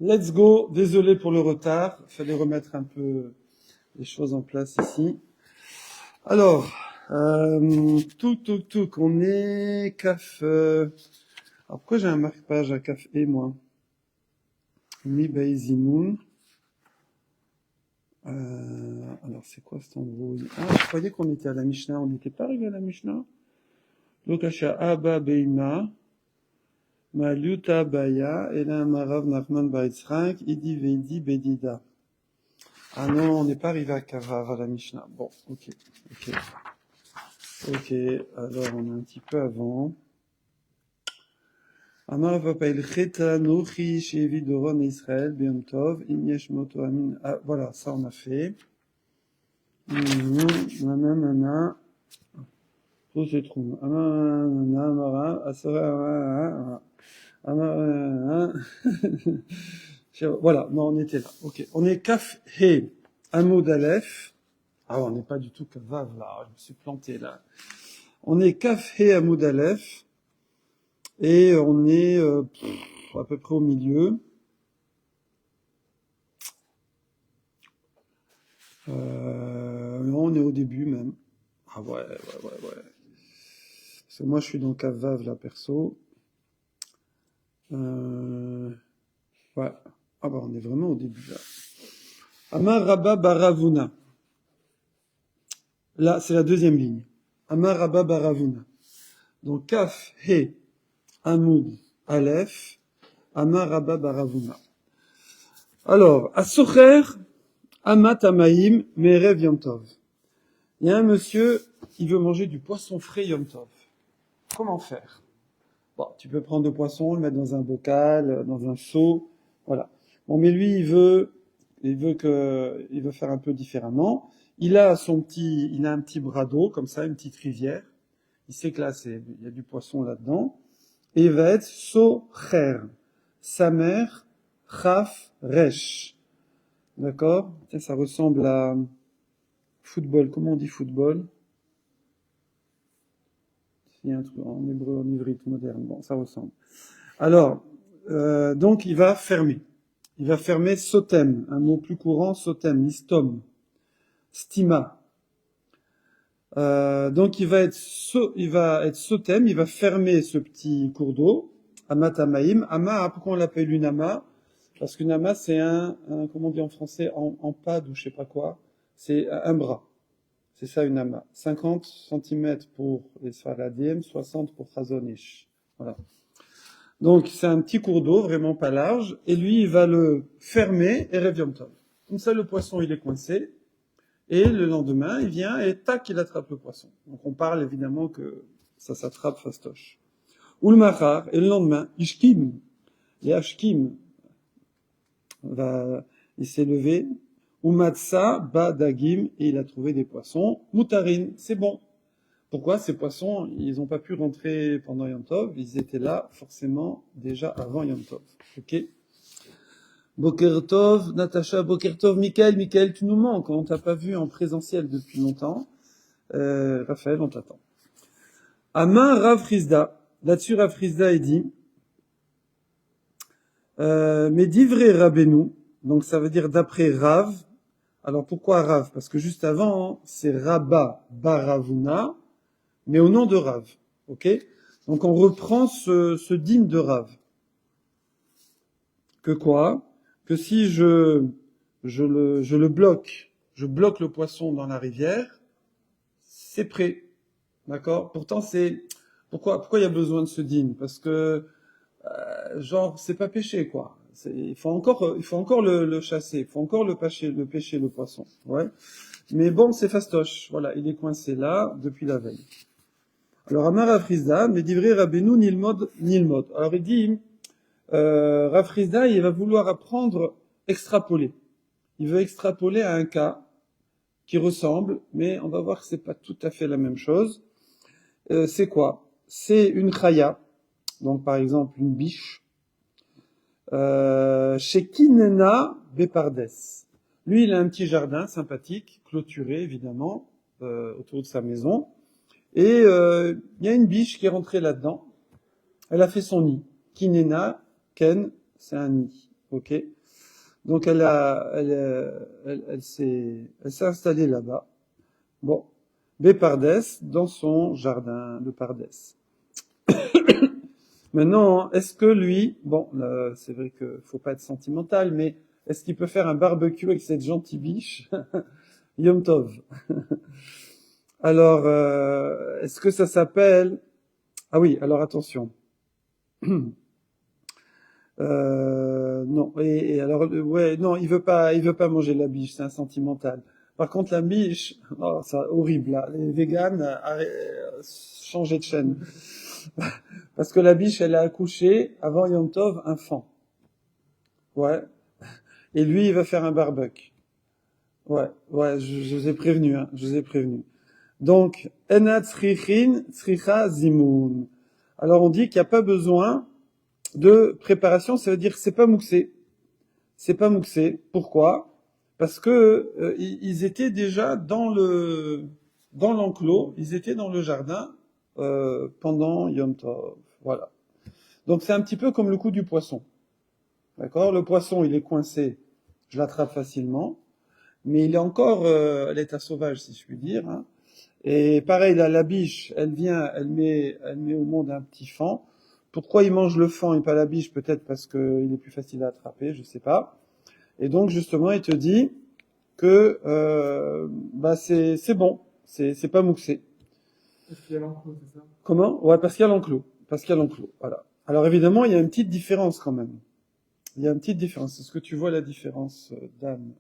Let's go. Désolé pour le retard. Il fallait remettre un peu les choses en place ici. Alors, on est CAF. Alors pourquoi j'ai un marque-page à CAF et moi? Mi Baizimoun. Alors c'est quoi cet endroit? Ah, je croyais qu'on était à la Mishnah. On n'était pas arrivé à la Mishnah? Lokasha Abba Beima. Maluta Baya. Ela Marav Nachman Baitzrak. Idi Veidi Bedida. Ah non, on n'est pas arrivé à Kavar, à la Mishnah. Bon, ok. Alors on est un petit peu avant. Amar Vapail Cheta Nochi Shevi Doron Israël Biom Tov Imyesh Moto Amin. Ah, voilà, ça on a fait. Nanana. Tout se trouve. Amara, Asara, Amara. Voilà, non, on était là. Ok. On est Kaf He Hamoud Aleph. Ah, on n'est pas du tout Kavav là. Je me suis planté là. On est Kaf He Hamoud Aleph. Et on est à peu près au milieu. Non, on est au début même. Ah ouais. Parce que moi, je suis dans Kavav là, perso. Ouais. Ah bah, on est vraiment au début là. Amar Rabba Baravuna. Là, c'est la deuxième ligne. Amar Rabba Baravuna. Donc, Kaf He Hamoud Aleph. Amar Rabba Baravuna. Alors, Asocher Amat Amaim Merev Yom Tov. Il y a un monsieur, il veut manger du poisson frais Yom Tov. Comment faire? Bon, tu peux prendre le poisson, le mettre dans un bocal, dans un seau, voilà. Bon, mais lui, il veut faire un peu différemment. Il a un petit bras d'eau, comme ça, une petite rivière. Il sait que là, il y a du poisson là-dedans. Et il va être Socher, Samer, Chaf, Resh. D'accord? Tiens, ça ressemble à football. Comment on dit football? Il y a un truc en hébreu, en ivrite moderne. Bon, ça ressemble. Alors, donc il va fermer. Il va fermer sotem, un mot plus courant, sotem, listom, stima. Donc il va être sotem, il va fermer ce petit cours d'eau, amat amaim. Ama, pourquoi on l'appelle une ama? Parce qu'une ama, c'est comment on dit en français, en pad ou je sais pas quoi, c'est un bras. C'est ça une ama. 50 cm pour les Sfaradim, 60 pour Chazonish. Voilà. Donc c'est un petit cours d'eau, vraiment pas large, et lui il va le fermer et Erev Yom Tov. Comme ça le poisson il est coincé, et le lendemain il vient et tac il attrape le poisson. Donc on parle évidemment que ça s'attrape fastoche. Ou le machar, et le lendemain, Ishkim, et Ashkim, il s'est levé, ou Matsa, Ba Dagim, et il a trouvé des poissons, Moutarin, c'est bon. Pourquoi ces poissons, ils n'ont pas pu rentrer pendant Yom Tov, ils étaient là forcément déjà avant Yom Tov. Ok? Boker Tov, Natacha, Boker Tov, Michael, tu nous manques, on t'a pas vu en présentiel depuis longtemps. Raphaël, on t'attend. Ama Rav Frizda, là-dessus Rav Frizda est dit, mais d'ivré Rabbeinu, donc ça veut dire d'après Rav. Alors pourquoi Rav? Parce que juste avant, c'est Rabba Baravuna, mais au nom de Rav. Ok? Donc on reprend ce dîme de Rav. Que quoi? Que si je le bloque, je bloque le poisson dans la rivière, c'est prêt. D'accord? Pourtant pourquoi il y a besoin de ce dîme? Parce que genre c'est pas pêché quoi. Il faut encore le chasser, il faut encore le pêcher le poisson. Ouais. Mais bon, c'est fastoche. Voilà, il est coincé là depuis la veille. Alors, Amar Afrizda, mais d'ivré Rabbeinu, Nilmod. Alors, il dit, Rav Frizda, il va vouloir apprendre, extrapoler. Il veut extrapoler à un cas qui ressemble, mais on va voir que c'est pas tout à fait la même chose. C'est quoi? C'est une chaya, donc par exemple une biche, chez Kinena Bepardes. Lui, il a un petit jardin sympathique, clôturé évidemment, autour de sa maison. Et il y a une biche qui est rentrée là-dedans. Elle a fait son nid. Kinena, Ken, c'est un nid. ok. Donc elle s'est installée là-bas. Bon, Bépardes, dans son jardin de Pardes. Maintenant, est-ce que lui, bon, c'est vrai que faut pas être sentimental, mais est-ce qu'il peut faire un barbecue avec cette gentille biche? Yom Tov. Alors, est-ce que ça s'appelle... Ah oui, alors attention. Non, et alors, ouais, non, il veut pas manger la biche, c'est un sentimental. Par contre, la biche, oh, c'est horrible, là. Les véganes, changez de chaîne. Parce que la biche, elle a accouché avant Yom Tov, un fan. Ouais. Et lui, il va faire un barbecue. Ouais, ouais, je vous ai prévenu, hein, je vous ai prévenu. Donc, enat tzrichin, tzricha zimun. Alors, on dit qu'il n'y a pas besoin de préparation, ça veut dire que c'est pas mouxé. C'est pas mouxé. Pourquoi? Parce que ils étaient déjà dans l'enclos, ils étaient dans le jardin pendant Yom Tov. Voilà. Donc c'est un petit peu comme le coup du poisson. D'accord? Le poisson, il est coincé, je l'attrape facilement, mais il est encore à l'état sauvage, si je puis dire. Hein. Et pareil, là, la biche, elle vient, elle met au monde un petit faon. Pourquoi il mange le faon et pas la biche? Peut-être parce qu'il est plus facile à attraper, je sais pas. Et donc justement, il te dit que bah c'est bon, c'est pas mouxé. Parce qu'il y a l'enclos, c'est ça? Comment? Ouais, parce qu'il y a l'enclos. Parce qu'il y a l'enclos. Voilà. Alors évidemment, il y a une petite différence quand même. Il y a une petite différence. Est-ce que tu vois la différence, Dan?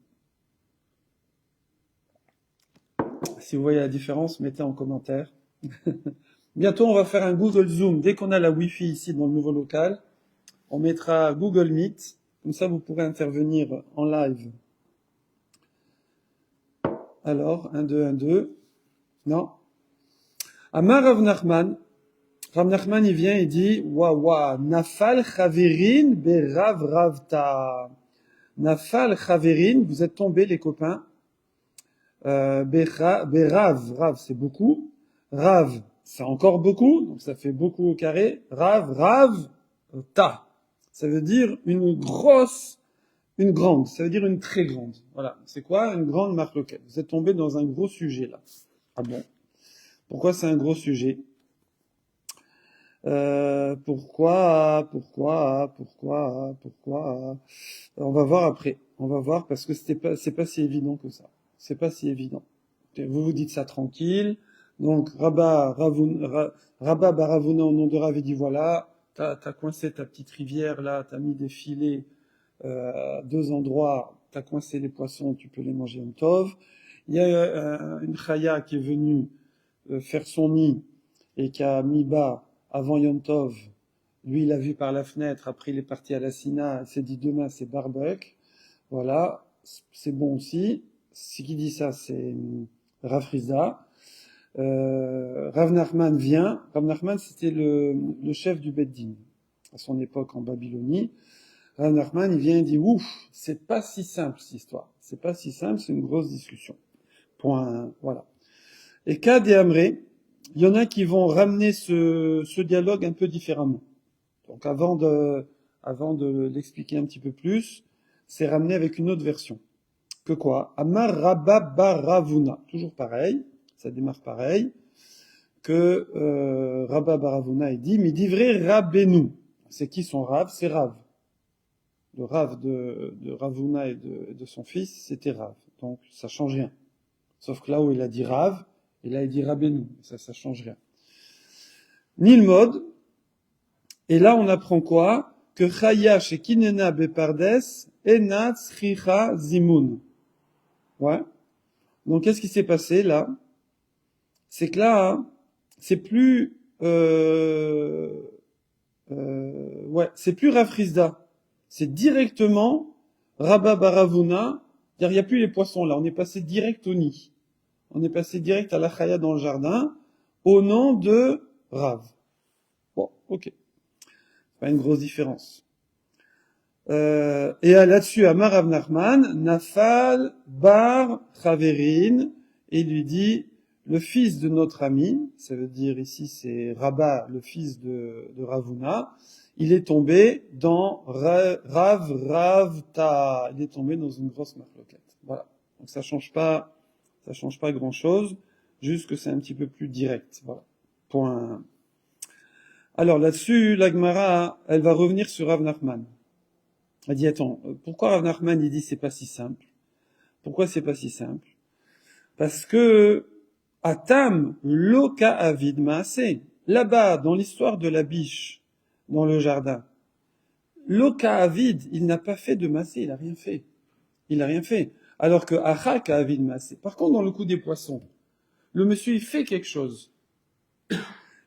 Si vous voyez la différence, mettez en commentaire. Bientôt, on va faire un Google Zoom. Dès qu'on a la Wi-Fi ici dans le nouveau local, on mettra Google Meet. Comme ça, vous pourrez intervenir en live. Alors, 1, 2, 1, 2. Non. Amar Rav Nachman. Rav Nachman, il vient et dit, Wawa, Nafal Chaverin Berav Ravta. Nafal Chaverin, vous êtes tombés, les copains. Berav, Rav, c'est beaucoup. Rav, c'est encore beaucoup, donc ça fait beaucoup au carré. Rav, ta. Ça veut dire une grande, ça veut dire une très grande. Voilà. C'est quoi? Une grande marloquette. Vous êtes tombé dans un gros sujet, là. Ah bon? Pourquoi c'est un gros sujet? Pourquoi? On va voir après. On va voir parce que c'est pas si évident que ça. C'est pas si évident. Vous vous dites ça tranquille. Donc, Rabba Baravuna au nom de Rav, il dit voilà, t'as coincé ta petite rivière là, t'as mis des filets à deux endroits, t'as coincé les poissons, tu peux les manger en tov. Il y a une chaya qui est venue faire son nid et qui a mis bas avant Yom Tov. Lui, il a vu par la fenêtre, après il est parti à la Sina, il s'est dit demain c'est barbecue. Voilà, c'est bon aussi. Ce qui dit ça, c'est Rav Friza. Rav Nachman vient. Rav Nachman, c'était le chef du Beddin à son époque en Babylonie. Rav Nachman, il vient et dit ouf, c'est pas si simple cette histoire. C'est pas si simple, c'est une grosse discussion. Point. Voilà. Et Kad et Amré, il y en a qui vont ramener ce dialogue un peu différemment. Donc avant de l'expliquer un petit peu plus, c'est ramené avec une autre version. Que quoi? Amar Rabba Baravuna. Toujours pareil, ça démarre pareil. Que Rabba Baravuna dit, mais d'ivré Rabbeinu. C'est qui son Rav? C'est Rav. Le Rav de Ravuna et de son fils, c'était Rav. Donc ça change rien. Sauf que là où il a dit Rav, et là il dit Rabbeinu. Ça change rien. Nilmod. Et là on apprend quoi? Que Chaya chez Kinena Bepardes, Enat Sricha Zimun. Ouais. Donc qu'est-ce qui s'est passé là? C'est que là, hein, c'est plus c'est plus Rafrizda. C'est directement Rabba Baravuna. Il n'y a plus les poissons là. On est passé direct au nid. On est passé direct à la Chaya dans le jardin au nom de Rav. Bon, ok. Pas une grosse différence. Et là-dessus, Amar Rav Nachman, Nafal Bar Chaverin, et il lui dit, le fils de notre ami, ça veut dire ici c'est Rabba, le fils de Ravuna, il est tombé dans Ravta. Il est tombé dans une grosse marloquette. Voilà. Donc ça change pas grand-chose, juste que c'est un petit peu plus direct. Voilà. Point. Alors là-dessus, la Gemara, elle va revenir sur Rav Nachman. Elle dit, attends, pourquoi Rav Nachman, il dit c'est pas si simple? Pourquoi c'est pas si simple? Parce que, Atam, loka avid maaseh. Là-bas, dans l'histoire de la biche, dans le jardin, loka avid, il n'a pas fait de maaseh, il a rien fait. Il a rien fait. Alors que achaka avid maaseh. Par contre, dans le coup des poissons, le monsieur, il fait quelque chose.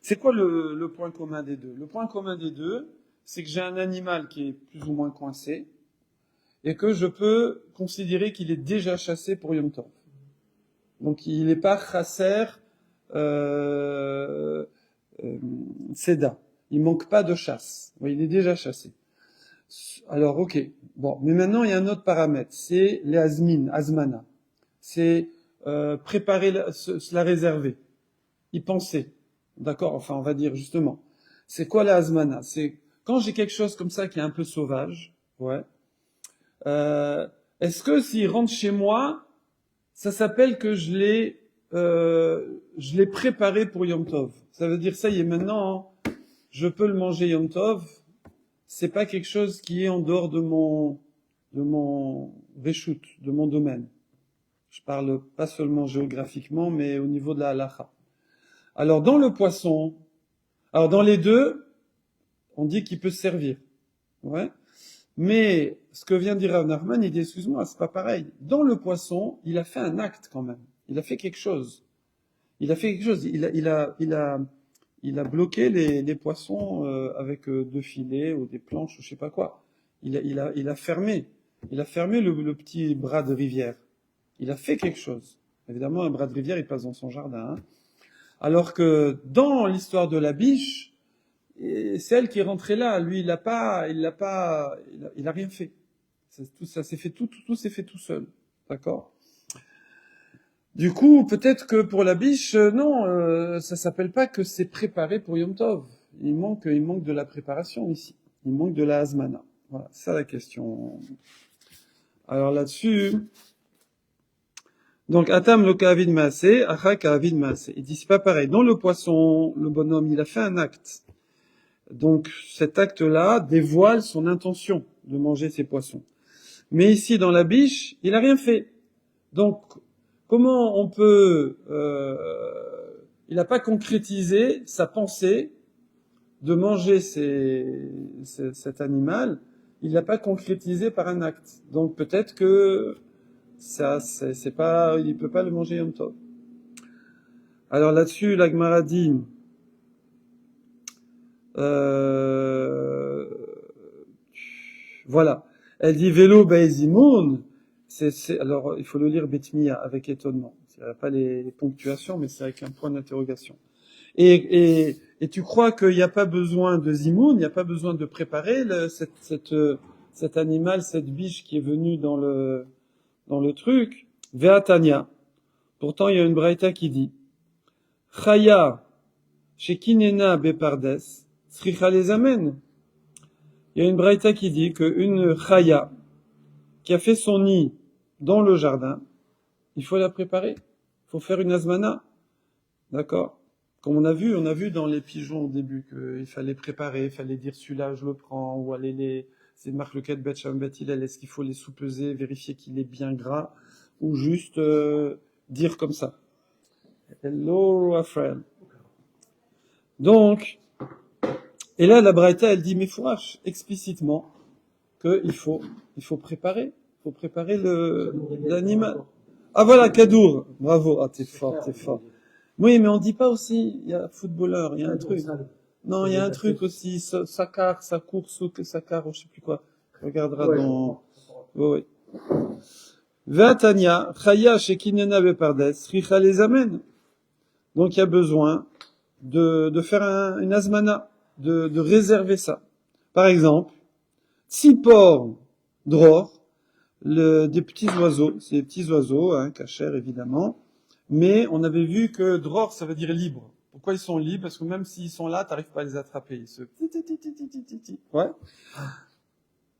C'est quoi le point commun des deux? Le point commun des deux, c'est que j'ai un animal qui est plus ou moins coincé, et que je peux considérer qu'il est déjà chassé pour Yom Tov. Donc il n'est pas chasser Seda. Il manque pas de chasse. Oui, il est déjà chassé. Alors ok. Bon, mais maintenant il y a un autre paramètre, c'est les azmana. C'est préparer, la réserver, y penser. D'accord? Enfin, on va dire justement. C'est quoi la azmana? C'est quand j'ai quelque chose comme ça qui est un peu sauvage. Ouais. Est-ce que s'il rentre chez moi, ça s'appelle que je l'ai préparé pour Yom Tov. Ça veut dire ça y est maintenant, je peux le manger Yom Tov. C'est pas quelque chose qui est en dehors de mon reshoot, de mon domaine. Je parle pas seulement géographiquement, mais au niveau de la halacha. Alors dans le poisson, alors dans les deux, on dit qu'il peut se servir. Ouais. Mais ce que vient de dire Rav Nachman, il dit, excuse-moi, c'est pas pareil. Dans le poisson, il a fait un acte quand même. Il a fait quelque chose. Il a fait quelque chose. Il a bloqué les poissons avec deux filets ou des planches ou je sais pas quoi. Il a fermé. Il a fermé le petit bras de rivière. Il a fait quelque chose. Évidemment, un bras de rivière, il passe dans son jardin. Hein. Alors que dans l'histoire de la biche, et c'est elle qui est rentrée là. Lui, il a rien fait. Tout s'est fait tout seul. D'accord? Du coup, peut-être que pour la biche, non, ça s'appelle pas que c'est préparé pour Yom Tov. Il manque de la préparation ici. Il manque de la hazmana. Voilà, c'est ça la question. Alors là-dessus, donc atam lo ka'avid maaseh, acha ka'avid maaseh. Il dit c'est pas pareil. Dans le poisson, le bonhomme, il a fait un acte. Donc cet acte-là dévoile son intention de manger ces poissons. Mais ici, dans la biche, il a rien fait. Donc, comment on peut... il n'a pas concrétisé sa pensée de manger cet animal. Il l'a pas concrétisé par un acte. Donc peut-être que ça, c'est pas, il peut pas le manger Yom Tov. Alors là-dessus, la Gemara dit... voilà. Elle dit vélo baezimoun. Alors, il faut le lire betmia avec étonnement. Il n'y a pas les ponctuations, mais c'est avec un point d'interrogation. Et tu crois qu'il n'y a pas besoin de zimoun, il n'y a pas besoin de préparer cet animal, cette biche qui est venue dans le truc. Veatania. Pourtant, il y a une braïta qui dit Chaya shekinena bepardes. Sricha les amène. Il y a une braïta qui dit qu'une chaya qui a fait son nid dans le jardin, il faut la préparer. Il faut faire une azmana. D'accord? Comme on a vu dans les pigeons au début qu'il fallait préparer, il fallait dire celui-là je le prends, ou aller c'est marque le cas de Bet Shem Bet Hillel, est-ce qu'il faut les sous-peser, vérifier qu'il est bien gras, ou juste dire comme ça. Hello, Raphaël. Donc, et là, la Braïta, elle dit, mais fourrache, explicitement, qu'il faut préparer l'animal. Ah voilà, Kadour. Bravo. Ah, t'es fort. Oui, mais on dit pas aussi, il y a footballeur, il y a un truc. Non, il y a un truc aussi, Sakar, Souk, Sakar, je sais plus quoi. Regardera dans, oui. Vatania, Chaya, Shekinena Bepardes, Richa les amène. Donc il y a besoin de faire une azmana. De réserver ça. Par exemple, Tzipor, Dror, des petits oiseaux, c'est des petits oiseaux, kasher évidemment, mais on avait vu que Dror, ça veut dire libre. Pourquoi ils sont libres? Parce que même s'ils sont là, t'arrives pas à les attraper. Ils se... Ouais.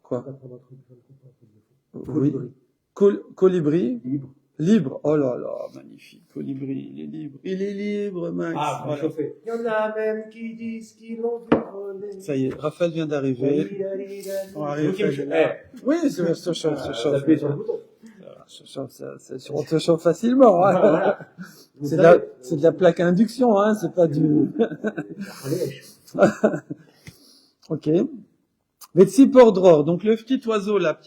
Quoi? Oui. Colibri. Libre. Libre. Oh là là, magnifique. Colibri, il est libre. Il est libre, Max. Ah, Voilà. chauffé. Il y en a même qui disent qu'ils l'ont vu voler. Ça y est, Raphaël vient d'arriver. On arrive. Oui, je te chauffe, je te chauffe. Appuyez sur le bouton. On te chauffe facilement. Hein. C'est de la plaque à induction, hein. C'est pas du. Ok. Vetsipordror, donc le petit oiseau là,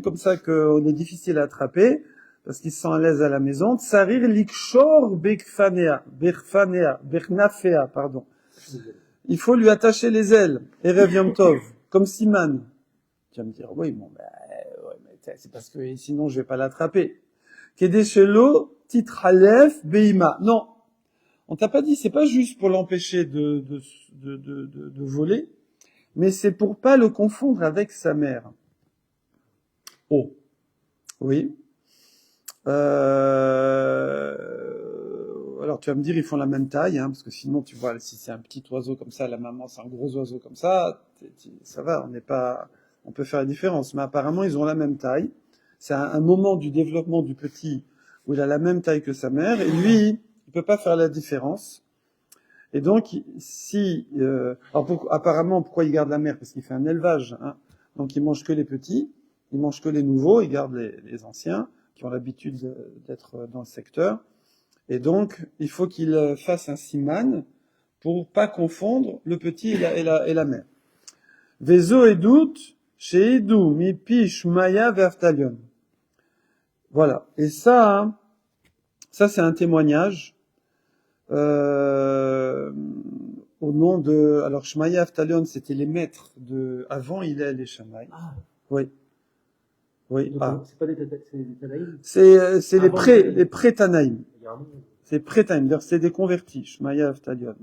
comme ça qu'on est difficile à attraper, parce qu'il se sent à l'aise à la maison. Tsarir likshor bernafea, pardon. Il faut lui attacher les ailes. Erev Yom Tov, comme Siman. Tu vas me dire, oui, bon, ouais, mais c'est parce que sinon je vais pas l'attraper. Kedeshelo titralef beima. Non. On t'a pas dit, c'est pas juste pour l'empêcher de voler, mais c'est pour pas le confondre avec sa mère. Oh. Oui. Alors tu vas me dire, ils font la même taille, hein, parce que sinon, tu vois, si c'est un petit oiseau comme ça, la maman, c'est un gros oiseau comme ça, ça va, on peut faire la différence. Mais apparemment, ils ont la même taille. C'est un moment du développement du petit où il a la même taille que sa mère, et lui, il peut pas faire la différence. Et donc, apparemment, pourquoi il garde la mère? Parce qu'il fait un élevage, hein. Donc, il mange que les petits, il mange que les nouveaux, il garde les anciens qui ont l'habitude d'être dans le secteur. Et donc, il faut qu'il fasse un siman pour pas confondre le petit et la mère. Vezo edut sheidu mipi shmaya ve'aftalion. Voilà. Et ça c'est un témoignage au nom de... Alors, Shmaya Aftalion, c'était les maîtres de... Avant Hillel et Shammai. Ah. Oui. Oui. Donc, c'est pas des Tanaïm? C'est les pré-Tanaïm. C'est pré-Tanaïm. D'ailleurs, c'est des convertis. Shmaya Aftalion.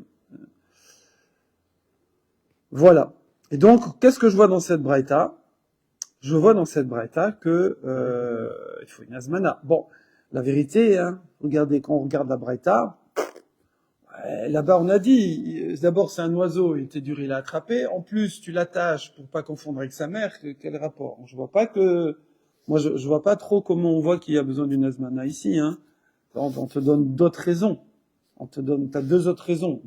Voilà. Et donc, qu'est-ce que je vois dans cette braïta? Je vois dans cette braïta que il faut une azmana. Bon, la vérité, hein, regardez, quand on regarde la braïta, là-bas, on a dit, d'abord, c'est un oiseau, il était dur, il a attrapé. En plus, tu l'attaches pour pas confondre avec sa mère. Quel rapport? Moi, je vois pas trop comment on voit qu'il y a besoin d'une azmana ici, hein. On te donne d'autres raisons. T'as deux autres raisons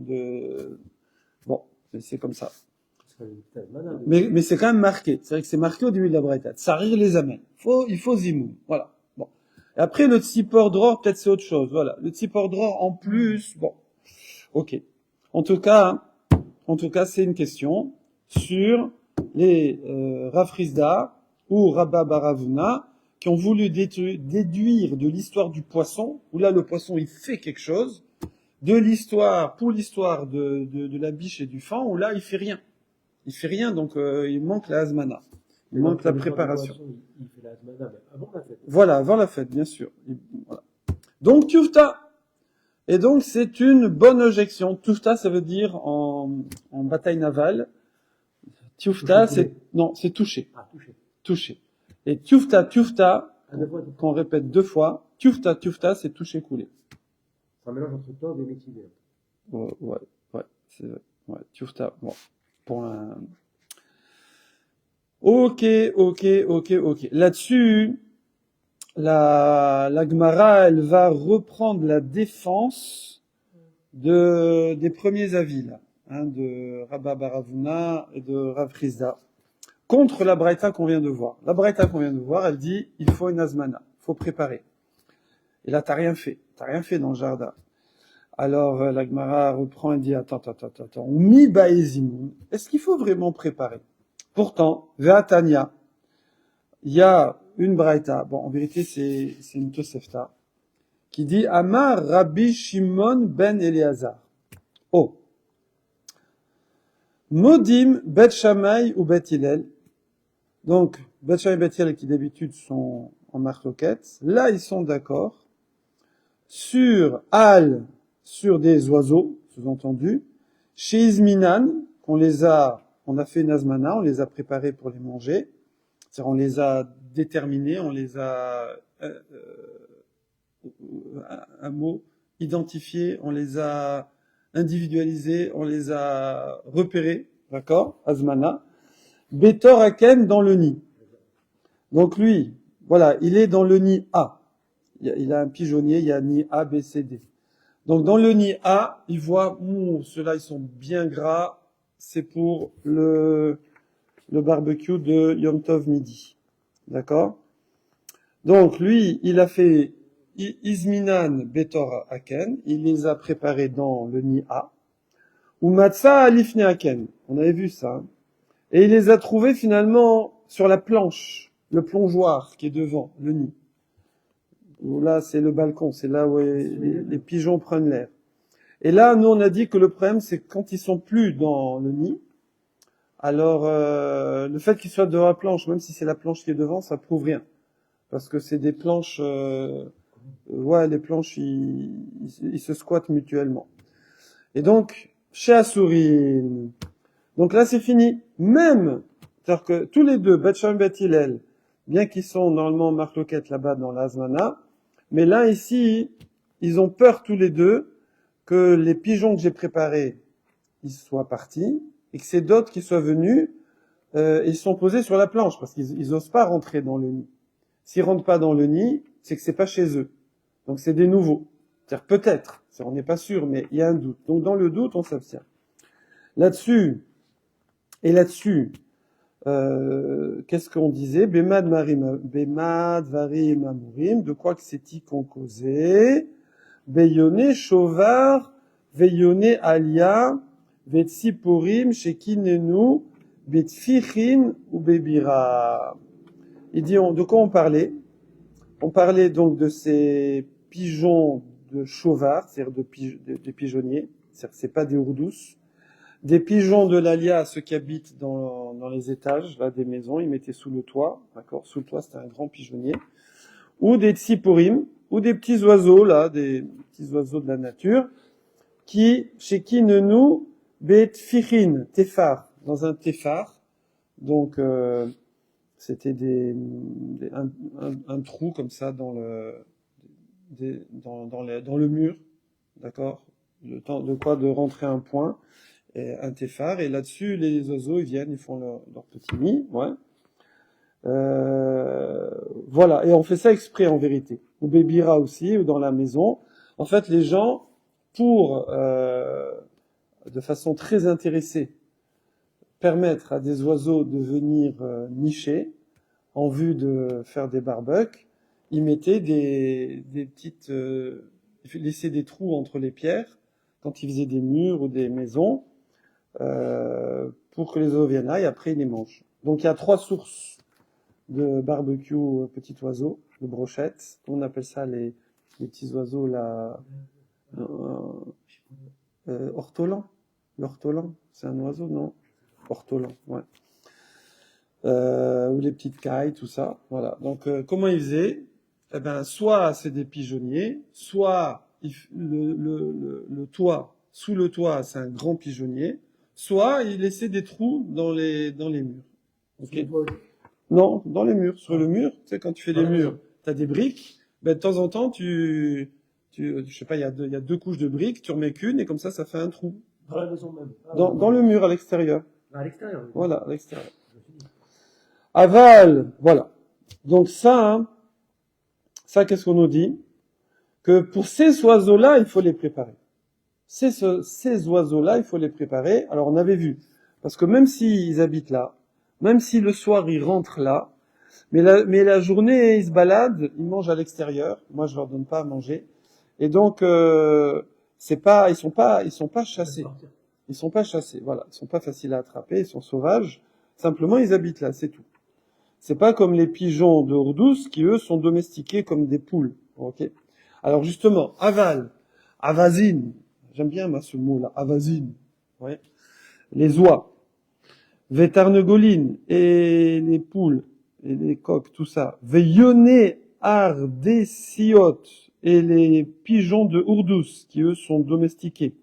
bon, mais c'est comme ça. Mais c'est quand même marqué. C'est vrai que c'est marqué au début de la braïta. Tsarir les amène. Il faut zimoun. Voilà. Bon. Et après, le tzipor dror, peut-être c'est autre chose. Voilà. Le tzipor dror, en plus, bon. Ok. En tout cas, c'est une question sur les Rav Frisda ou Rabba Baravuna qui ont voulu déduire de l'histoire du poisson, où là le poisson il fait quelque chose, pour l'histoire de la biche et du fan, où là il fait rien. Il fait rien, donc il manque la hazmana. Il manque la préparation. Il fait la hazmana avant la fête. Voilà, avant la fête, bien sûr. Voilà. Donc Tufta. Et donc, c'est une bonne objection. Tufta, ça veut dire en bataille navale. Tufta, c'est toucher. Ah, toucher. Toucher. Et Tufta, qu'on répète 2 fois. Tufta, c'est toucher, couler. C'est un mélange entre Tov et Métivé. Ouais, c'est vrai. Ouais, Tufta, bon. Pour un... Ok. Là-dessus, la Gemara, elle va reprendre la défense des premiers avis, là, hein, de Rabba Baravuna et de Rav Frisda, contre la Braïta qu'on vient de voir. La Braïta qu'on vient de voir, elle dit, il faut une azmana, il faut préparer. Et là, t'as rien fait dans le jardin. Alors, la Gemara reprend et dit, attends, mi baezimoun, est-ce qu'il faut vraiment préparer? Pourtant, Ve'atania, il y a une braïta, bon, en vérité, c'est une Tosefta, qui dit Amar Rabbi Shimon ben Eleazar. Oh. Modim Bet Shammai ou Bet Hillel. Donc, Bet Shammai et Bet Hillel, qui d'habitude sont en marloquette, là, ils sont d'accord sur des oiseaux, sous-entendu, chez Izminan, on a fait une azmana, on les a préparés pour les manger. C'est-à-dire, on les a déterminés, on les a, un mot, identifiés, on les a individualisés, on les a repérés, d'accord, Azmana. Betor Aken dans le nid. Donc lui, voilà, il est dans le nid A. Il a un pigeonnier, il y a nid A, B, C, D. Donc dans le nid A, il voit, ceux-là ils sont bien gras, c'est pour le barbecue de Yom Tov midi. D'accord? Donc lui, il a fait Izminan Betor Aken, il les a préparés dans le nid A. Ou Matzah Alifne Aken, on avait vu ça. Hein. Et il les a trouvés finalement sur la planche, le plongeoir qui est devant le nid. Là, c'est le balcon, c'est là où les pigeons prennent l'air. Et là, nous, on a dit que le problème, c'est que quand ils sont plus dans le nid, alors le fait qu'ils soient devant la planche, même si c'est la planche qui est devant, ça prouve rien. Parce que c'est des planches, les planches, ils se squattent mutuellement. Et donc, chez Assourin, donc là, c'est fini. Même, c'est-à-dire que tous les deux, Bet Shem, Bet Hillel, bien qu'ils sont normalement marloquettes là-bas dans l'Azmana, mais là, ici, ils ont peur tous les deux que les pigeons que j'ai préparés, ils soient partis, et que c'est d'autres qui soient venus, ils sont posés sur la planche, parce qu'ils osent pas rentrer dans le nid. S'ils rentrent pas dans le nid, c'est que c'est pas chez eux. Donc c'est des nouveaux. C'est-à-dire peut-être, on n'est pas sûr, mais il y a un doute. Donc dans le doute, on s'abstient. Là-dessus, qu'est-ce qu'on disait? Bemad varim amurim, de quoi que c'est-il qu'on causait? Beyone shovar, veyone alia, vetsiporim, shekinenu, betfichin ou bebira. Il dit, de quoi on parlait? On parlait donc de ces pigeons de chauvard, c'est-à-dire de pigeonniers, c'est-à-dire que c'est pas des ourdous, des pigeons de l'Alia, ceux qui habitent dans les étages, là, des maisons, ils mettaient sous le toit, d'accord? Sous le toit, c'était un grand pigeonnier. Ou des tsiporim, ou des petits oiseaux, là, des petits oiseaux de la nature, chez qui ne nous, betfichin, téphar, dans un téphar. Donc, c'était un trou comme ça dans le mur, d'accord? Le temps de rentrer un point. Et un téphar, et là-dessus, les oiseaux, ils viennent, ils font leur petit nid, ouais. Voilà, et on fait ça exprès, en vérité. Ou bébira aussi, ou dans la maison. En fait, les gens, de façon très intéressée, permettre à des oiseaux de venir nicher, en vue de faire des barbecues, ils mettaient des petites... ils laissaient des trous entre les pierres, quand ils faisaient des murs ou des maisons, pour que les oiseaux viennent là et après ils les mangent. Donc il y a 3 sources de barbecue petits oiseaux, de brochettes. On appelle ça les petits oiseaux là, ortolan. L'ortolan, c'est un oiseau, non? Ortolan, ouais. Ou les petites cailles, tout ça. Voilà. Donc comment ils faisaient? Eh ben, soit c'est des pigeonniers, soit le toit, sous le toit, c'est un grand pigeonnier. Soit il laissait des trous dans les murs. Okay. Non, dans les murs. Sur le mur, tu sais, quand tu fais des murs, t'as des briques. Ben, de temps en temps, je sais pas, il y a 2 couches de briques, tu remets qu'une et comme ça fait un trou. Dans la maison même. Dans le mur, à l'extérieur. À l'extérieur. Voilà, à l'extérieur. Aval, voilà. Donc ça, qu'est-ce qu'on nous dit? Que pour ces oiseaux-là, il faut les préparer. Ces oiseaux-là, il faut les préparer. Alors, on avait vu. Parce que même s'ils habitent là, même si le soir, ils rentrent là, mais la journée, ils se baladent, ils mangent à l'extérieur. Moi, je leur donne pas à manger. Et donc, ils sont pas chassés. Ils sont pas chassés. Voilà. Ils sont pas faciles à attraper. Ils sont sauvages. Simplement, ils habitent là. C'est tout. C'est pas comme les pigeons de Hordous qui, eux, sont domestiqués comme des poules. Ok. Alors, justement, avazine. J'aime bien, moi, ce mot-là, avazine. Ouais. Les oies, vétarnegoline, et les poules, et les coqs, tout ça. Veillonné ardéciotes, et les pigeons de Hordous, qui eux sont domestiqués.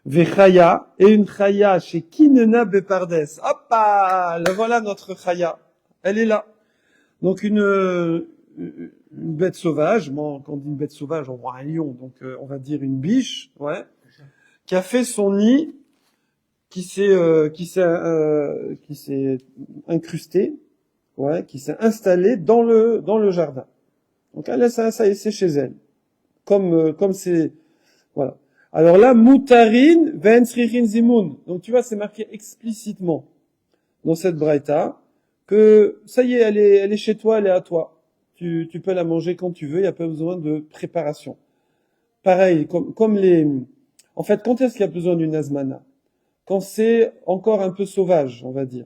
Vechaya, et une chaya chez Kinena Bepardes. Hop là, voilà notre chaya. Elle est là. Donc une bête sauvage, quand on dit une bête sauvage, on voit un lion, donc on va dire une biche, ouais. qui a fait son nid, qui s'est incrusté, ouais, qui s'est installé dans le jardin. Donc elle, ça c'est chez elle. Comme c'est, voilà. Alors là, mutarin vensrichin zimun. Donc tu vois, c'est marqué explicitement dans cette braïta que ça y est, elle est chez toi, elle est à toi. Tu peux la manger quand tu veux, il n'y a pas besoin de préparation. Pareil, en fait, quand est-ce qu'il y a besoin d'une azmana? Quand c'est encore un peu sauvage, on va dire.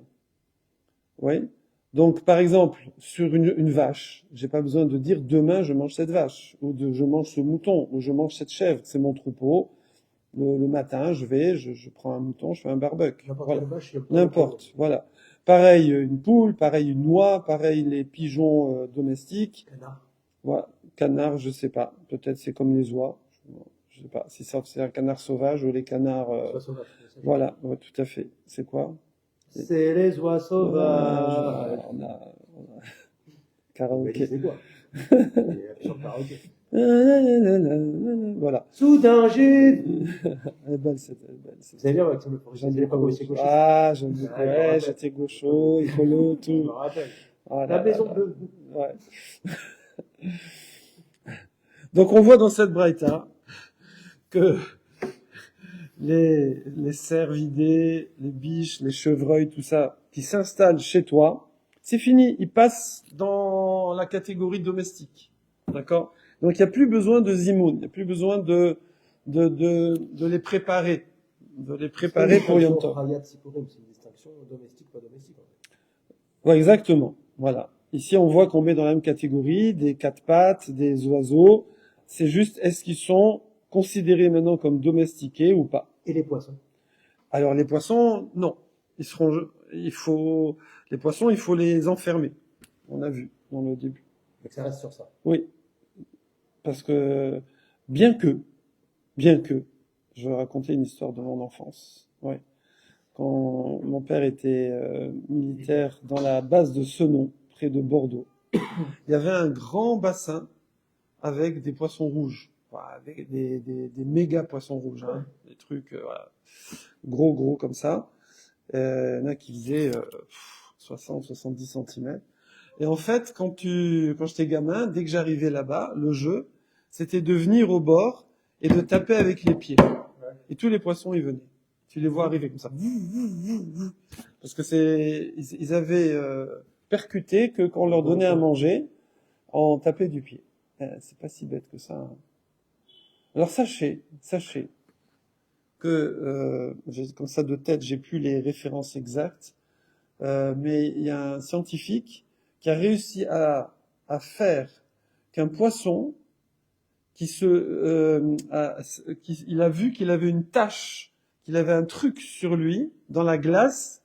Oui. Donc, par exemple, sur une vache, j'ai pas besoin de dire demain je mange cette vache, ou je mange ce mouton, ou je mange cette chèvre, c'est mon troupeau. Le matin, je prends un mouton, je fais un barbecue. N'importe Voilà. quelle vache, il y a pas N'importe, voilà. Pareil une poule, pareil une noix, pareil les pigeons domestiques. Canard. Voilà. Canard, je sais pas. Peut-être c'est comme les oies. Je sais pas si c'est un canard sauvage ou les canards. Soit sauvage. Voilà, ouais, tout à fait. C'est quoi? C'est les oies sauvages. On a Mais karaoké. c'est quoi? Sur le karaoké. Voilà. Soudain, j'ai... Elle est belle, elle est belle. Vous allez bien, Maxime Le Forestier, vous n'avez pas gauchiste. Ah, j'aime beaucoup. Ah, je me Ouais, rappelle. j'étais gaucho, écolo, Je me tout. rappelle. Ah La là maison là là. bleue. Ouais. Donc on voit dans cette braïta que les cervidés, les biches, les chevreuils, tout ça, qui s'installent chez toi, c'est fini. Ils passent dans la catégorie domestique. D'accord? Donc il n'y a plus besoin de zimoun, il n'y a plus besoin de les préparer. De les préparer pour Yom Tov. Hayat Sikurim, c'est une distinction domestique, pas domestique. En fait. Ouais, exactement. Voilà. Ici, on voit qu'on met dans la même catégorie des quatre pattes, des oiseaux. C'est juste, est-ce qu'ils sont considérés maintenant comme domestiqués ou pas? Et les poissons. Alors, les poissons, non. Les poissons, il faut les enfermer. On a vu dans le début. Donc ça reste sur ça. Oui. Parce que, bien que, je vais raconter une histoire de mon enfance. Ouais. Quand mon père était militaire dans la base de Senon, près de Bordeaux, il y avait un grand bassin avec des poissons rouges. Voilà, des méga poissons rouges, hein, des trucs voilà, gros comme ça. Il y en a qui faisaient 60-70 cm. Et en fait, quand j'étais gamin, dès que j'arrivais là-bas, le jeu, c'était de venir au bord et de taper avec les pieds. Et tous les poissons y venaient. Tu les vois arriver comme ça. Parce que ils avaient percuté que quand on leur donnait à manger, on tapait du pied. C'est pas si bête que ça. Hein. Alors sachez que comme ça de tête, j'ai plus les références exactes, mais il y a un scientifique qui a réussi à faire qu'un poisson il a vu qu'il avait une tache, qu'il avait un truc sur lui dans la glace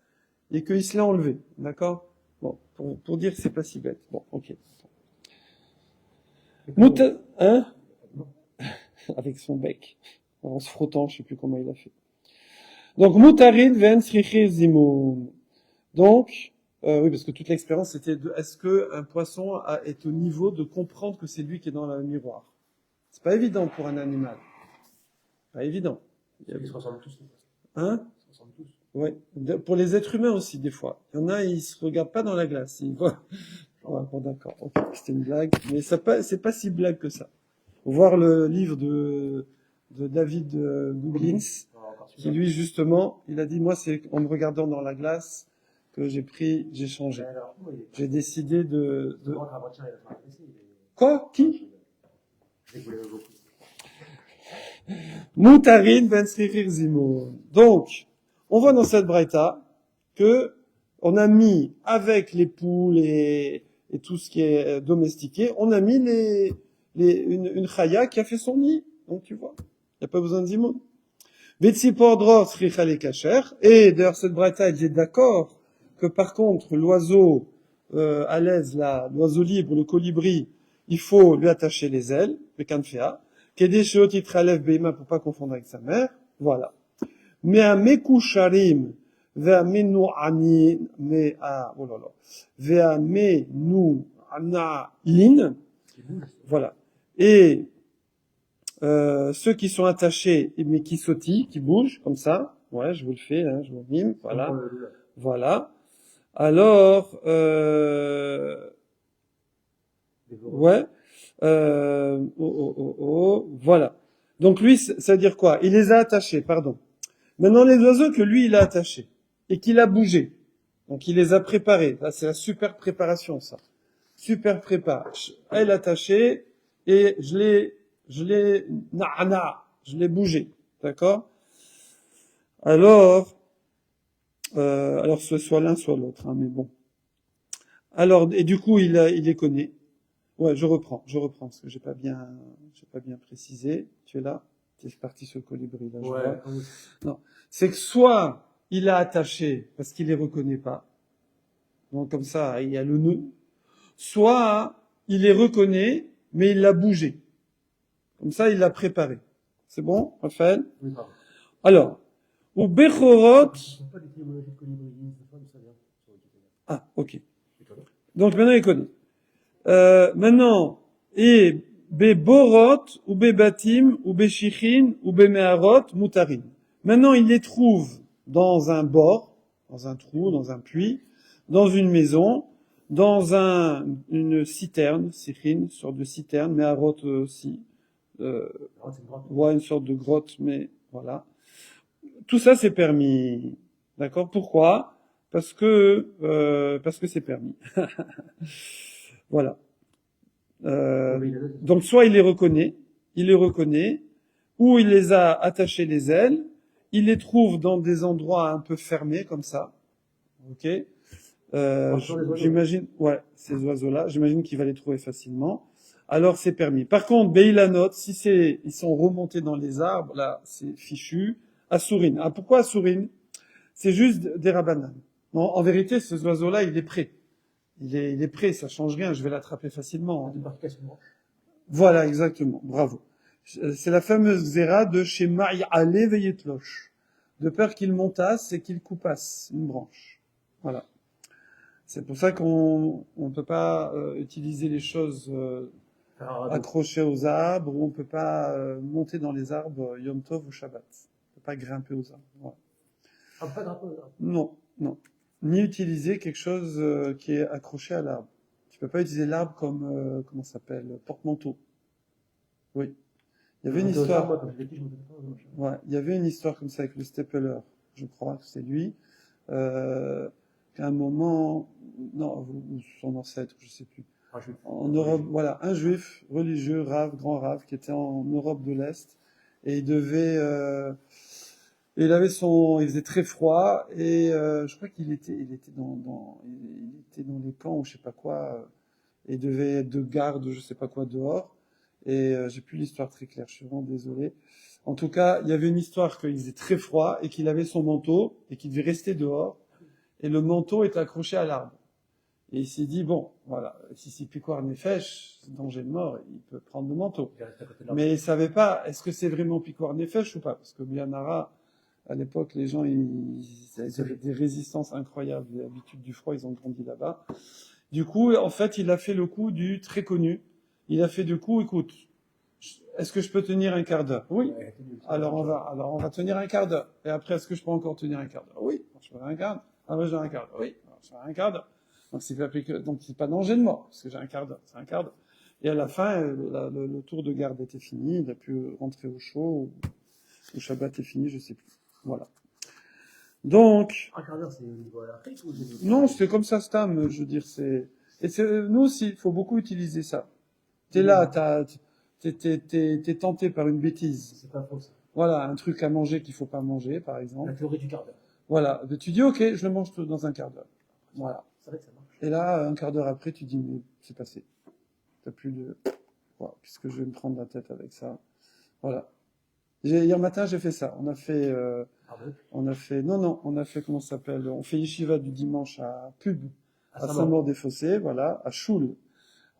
et qu'il se l'a enlevé, d'accord? Bon, pour dire que c'est pas si bête. Bon, ok. Hein? Avec son bec, en se frottant, je sais plus comment il a fait. Donc mutarin ven zimun. Donc oui, parce que toute l'expérience c'était est-ce que un poisson est au niveau de comprendre que c'est lui qui est dans le miroir? C'est pas évident pour un animal. Pas évident. Ils se ressemblent tous. Hein? Ils se ressemblent tous. Ouais. Pour les êtres humains aussi, des fois. Il y en a, ils se regardent pas dans la glace. Ils voient. Ouais, bon, d'accord. Ok, c'était une blague. Mais c'est pas si blague que ça. Faut voir le livre de David Googlins, qui lui, justement, il a dit, moi, c'est en me regardant dans la glace que j'ai changé. J'ai décidé de... Quoi? Qui? Moutarin ben srifir zimo. Donc, on voit dans cette braïta que on a mis avec les poules et tout ce qui est domestiqué, on a mis une chaya qui a fait son nid. Donc tu vois, il n'y a pas besoin de zimo. Vetsipordro sricha les kacher. Et d'ailleurs cette braïta elle est d'accord que par contre l'oiseau à l'aise là, l'oiseau libre, le colibri, il faut lui attacher les ailes, le kanfea. Kedé sheot yitralev beima pour pas confondre avec sa mère. Voilà. Mais un mekusharim ve'amenu'anin ve'amenu'anain. Voilà. Et ceux qui sont attachés, mais qui sautillent, qui bougent, comme ça. Ouais, je vous le fais, hein, je vous mime, voilà. Voilà. Alors, ouais, voilà. Donc lui, ça veut dire quoi? Il les a attachés, pardon. Maintenant, les oiseaux que lui, il a attachés et qu'il a bougé. Donc, il les a préparés. Là, c'est la super préparation, ça. Super prépa. Elle attachée et je l'ai, je l'ai bougé. D'accord? Alors, soit l'un, soit l'autre, hein, mais bon. Alors, et du coup, il les connaît. Ouais, je reprends, parce que j'ai pas bien précisé. Tu es là? Tu es parti sur le colibri, là, je vois. Non. C'est que soit il a attaché parce qu'il les reconnaît pas. Donc, comme ça, il y a le nœud. Soit il les reconnaît, mais il l'a bougé. Comme ça, il l'a préparé. C'est bon, Raphaël? Oui, pardon. Alors, au Bechorot. Pas d'étymologie de colibri, ça vient sur Wikipédia. Ah, ok. Donc maintenant, il connaît. Maintenant, et Beborot, ou Bebatim, ou Beshichin, ou Bemeharot, Mutarim. Maintenant, il les trouve dans un bord, dans un trou, dans un puits, dans une maison, dans une citerne, Sichin, une sorte de citerne, Meharot aussi. Ouais, une sorte de grotte, mais voilà. Tout ça, c'est permis. D'accord? Pourquoi? Parce que c'est permis. Voilà. Donc soit il les reconnaît, ou il les a attachés les ailes, il les trouve dans des endroits un peu fermés comme ça, ok. J'imagine, ouais, ces oiseaux-là, j'imagine qu'il va les trouver facilement. Alors c'est permis. Par contre, Beilanot, si ils sont remontés dans les arbres, là, c'est fichu. Assourine. Ah, pourquoi Assourine? C'est juste des rabanan. Non, en vérité, ce oiseau-là, il est prêt. Il est prêt, ça change rien, je vais l'attraper facilement. Voilà, exactement, bravo. C'est la fameuse zéra de chez Ale Veyetloche. De peur qu'il montasse et qu'il coupasse une branche. Voilà. C'est pour ça qu'on ne peut pas utiliser les choses accrochées aux arbres, ou on ne peut pas monter dans les arbres Yom Tov ou Shabbat. On ne peut pas grimper aux arbres. Voilà. Ah, pas grimper aux arbres? Non, non. Ni utiliser quelque chose qui est accroché à l'arbre. Tu peux pas utiliser l'arbre comme, comment ça s'appelle, porte-manteau. Oui. Il y avait une histoire. Ouais, il y avait une histoire comme ça avec le Stapler. Je crois que c'est lui. Qu'à un moment, non, ou son ancêtre, je sais plus. En Europe, voilà, un juif religieux, grand rave, qui était en Europe de l'Est, et il devait, et il faisait très froid, et je crois qu'il était, il était dans les camps ou je sais pas quoi, et il devait être de garde, je sais pas quoi dehors. Et j'ai plus l'histoire très claire, je suis vraiment désolé. En tout cas, il y avait une histoire qu'il faisait très froid et qu'il avait son manteau et qu'il devait rester dehors. Et le manteau était accroché à l'arbre. Et il s'est dit, bon, voilà, si c'est Piquoir Nefesh, c'est danger de mort, il peut prendre le manteau. Mais il savait pas, est-ce que c'est vraiment Piquoir Nefesh ou pas? Parce que Bianara, à l'époque, les gens, ils avaient des résistances incroyables, l'habitude du froid, ils ont grandi là-bas. Du coup, en fait, il a fait le coup du très connu. Il a fait du coup, écoute, est-ce que je peux tenir un quart d'heure? Oui. Alors on va tenir un quart d'heure. Et après, est-ce que je peux encore tenir un quart d'heure? Oui. Je ferai un quart d'heure. Ah ouais, j'ai un quart d'heure. Oui. Alors, je ferai un quart d'heure. Donc c'est pas danger de mort, parce que j'ai un quart d'heure. C'est un quart d'heure. Et à la fin, le tour de garde était fini. Il a pu rentrer au chaud. Le Shabbat est fini, je sais plus. Voilà. Donc. Un quart d'heure, c'est au niveau de l'Afrique ou non, c'est comme ça, Stam. Je veux dire, nous aussi, il faut beaucoup utiliser ça. T'es là, t'es tenté par une bêtise. C'est pas faux, ça. Voilà, un truc à manger qu'il faut pas manger, par exemple. La théorie du quart d'heure. Voilà. Tu dis, ok, je le mange dans un quart d'heure. Voilà. C'est vrai que ça marche. Et là, un quart d'heure après, tu dis, mais c'est passé. T'as plus de, voilà, puisque je vais me prendre la tête avec ça. Voilà. Hier matin, j'ai fait ça. On a fait, comment ça s'appelle? On fait Yeshiva du dimanche à Pub, à Saint-Maur-des-Fossés, voilà, à Choul,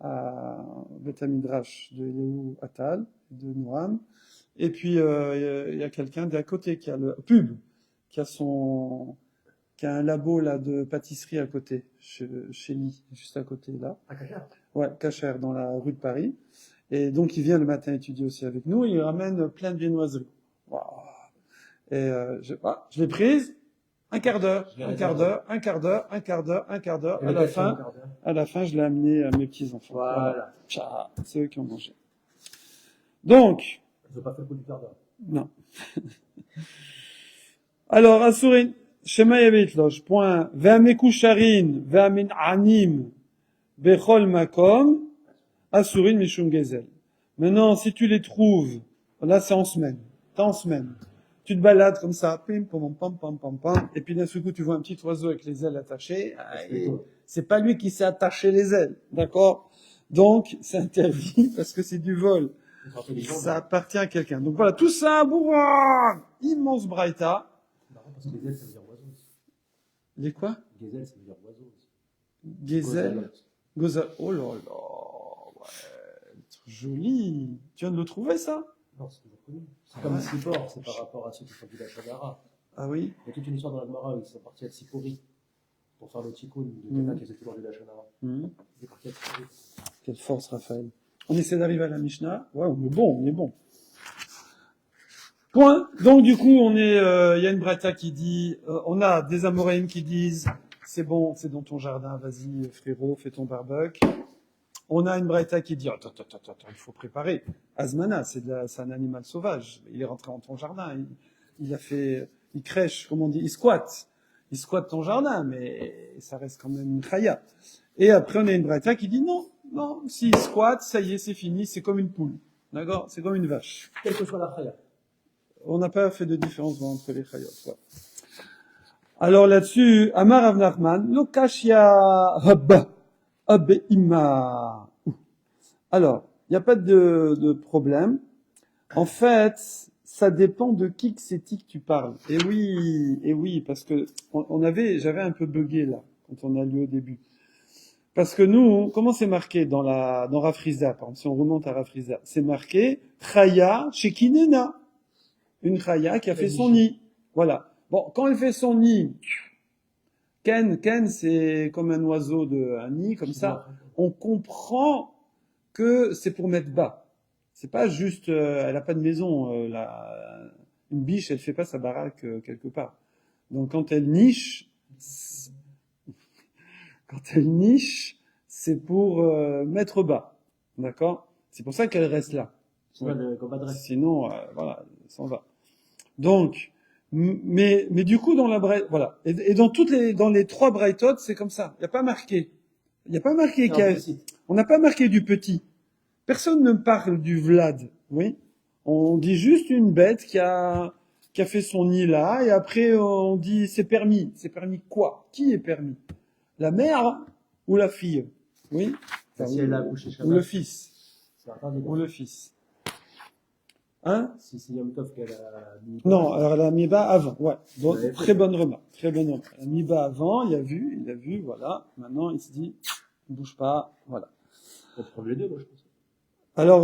à Beth Midrash de Yehu Atal, de Noam. Et puis, il y a quelqu'un d'à côté qui a le Pub, qui a un labo, là, de pâtisserie à côté, chez lui, juste à côté, là. À Cacher? Ouais, Cacher, dans la rue de Paris. Et donc, il vient le matin étudier aussi avec nous, il ramène plein de viennoiseries. Waouh. Et je sais pas, je l'ai prise, un quart d'heure. À la fin, je l'ai amené à mes petits-enfants. Voilà. Tcha, c'est eux qui ont mangé. Donc, Je veux pas faire le coup du quart d'heure. non. Alors, Asurin, Shema Yavitlosh, point, Ve'amekusharin, Ve'amin Anim, Bechol Makom, Asurin Mishum Gezel. Maintenant, si tu les trouves, là, c'est en semaine. T'es en semaine. Tu te balades comme ça, pim, pam, pam, pam, pam, pam, et puis d'un seul coup, tu vois un petit oiseau avec les ailes attachées. Et c'est pas lui qui s'est attaché les ailes. D'accord? Donc, c'est interdit parce que c'est du vol. Ça appartient à quelqu'un. Donc voilà, tout ça, boum, immense braïta. Marrant parce que les ailes, ça veut dire oiseau aussi. Les quoi? Gazelle, ça veut dire oiseau aussi. Gezel. Goza. Oh là là. Ouais. Joli. Tu viens de le trouver, ça? Non, c'est toujours connu. C'est comme Sipor, c'est par rapport à ceux qui font du Lachonara. Ah oui? Il y a toute une histoire dans la Gemara où ils sont partis à Tsipori pour faire le tikkun de quelqu'un qui faisait toujours du Lachonara. Il est parti à Tsipori. Quelle force, Raphaël. On essaie d'arriver à la Mishnah. Ouais, on est bon, on est bon. Point. Donc, du coup, il y a une braïta qui dit, on a des Amoréim qui disent, c'est bon, c'est dans ton jardin, vas-y, frérot, fais ton barbecue. On a une braïta qui dit, attends, il faut préparer. Azmana, c'est un animal sauvage. Il est rentré dans ton jardin. Il crèche, comment on dit, il squatte. Il squatte ton jardin, mais ça reste quand même une chaya. Et après, on a une braïta qui dit, non, s'il squatte, ça y est, c'est fini, c'est comme une poule. D'accord? C'est comme une vache. Quelle que soit la chaya. On n'a pas fait de différence entre les chayot. Ouais. Alors là-dessus, Amar Rav Nachman, Lokashia Rabba. Ima. Alors, il n'y a pas de problème. En fait, ça dépend de qui que c'est qui que tu parles. Et oui, parce que j'avais un peu bugué là, quand on a lu au début. Parce que nous, comment c'est marqué dans Rafriza, par exemple, si on remonte à Rafriza, c'est marqué Chaya Shekinena. Une Chaya qui a fait son nid. Voilà. Bon, quand elle fait son nid, Ken, c'est comme un oiseau un nid, comme ça. On comprend que c'est pour mettre bas. C'est pas juste, elle a pas de maison, une biche, elle fait pas sa baraque quelque part. Donc quand elle niche, c'est pour mettre bas. D'accord? C'est pour ça qu'elle reste là. Sinon, voilà, elle s'en va. Donc, mais du coup, dans la braïta, voilà. Et dans les trois braïtot, c'est comme ça. Il n'y a pas marqué. On n'a pas marqué du petit. Personne ne parle du Vlad. Oui. On dit juste une bête qui a fait son nid là, et après, on dit c'est permis. C'est permis quoi? Qui est permis? La mère ou la fille? Oui. Si elle a accouché ou le fils. C'est interdit. Ou le fils. Hein? Si c'est Yom Tov qu'elle a mis. Non, alors elle a mis bas avant, ouais. Donc, très bonne remarque. Elle a mis bas avant, il a vu, voilà. Maintenant, il se dit, ne bouge pas, voilà. On peut prendre les deux, moi, je pense. Alors,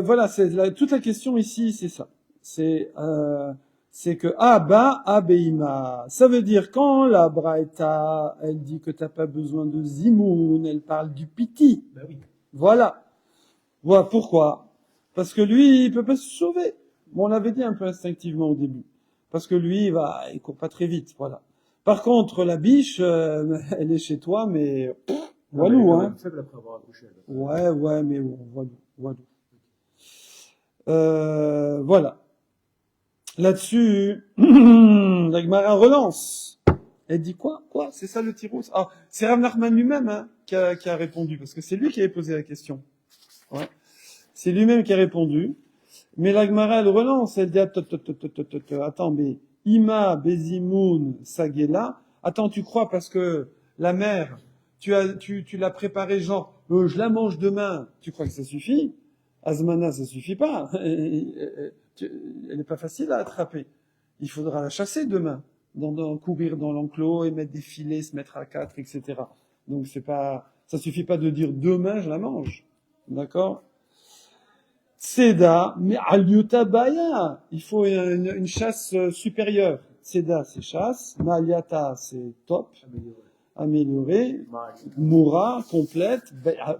voilà, toute la question ici, c'est ça. C'est que Abeima. Ça veut dire quand la Braïta, elle dit que t'as pas besoin de Zimoun, elle parle du Piti. Ben oui. Voilà. Voilà, pourquoi? Parce que lui, il peut pas se sauver. Bon, on l'avait dit un peu instinctivement au début. Parce que lui, il court pas très vite, voilà. Par contre, la biche, elle est chez toi, mais walou, hein. Faible après avoir accouché. Ouais, mais walou. Voilà. Là-dessus, la Gemara relance. Elle dit quoi? C'est ça le tiros? Ah, c'est Rav Nachman lui-même, hein, qui a répondu, parce que c'est lui qui avait posé la question. Ouais. C'est lui-même qui a répondu. Mais la Gemara, elle relance, elle dit, attends, mais Ima, Bezimoun, Sagela, attends, tu crois parce que la mère, tu l'as préparée genre, je la mange demain, tu crois que ça suffit? Azmana, ça suffit pas. Elle est pas facile à attraper. Il faudra la chasser demain, courir dans l'enclos et mettre des filets, se mettre à 4, etc. Donc ça suffit pas de dire demain je la mange. D'accord? Tseda, mais Aliuta Baya. Il faut une chasse supérieure. Tseda, c'est chasse. Maliata, c'est top. améliorer, Bah, moura, complète,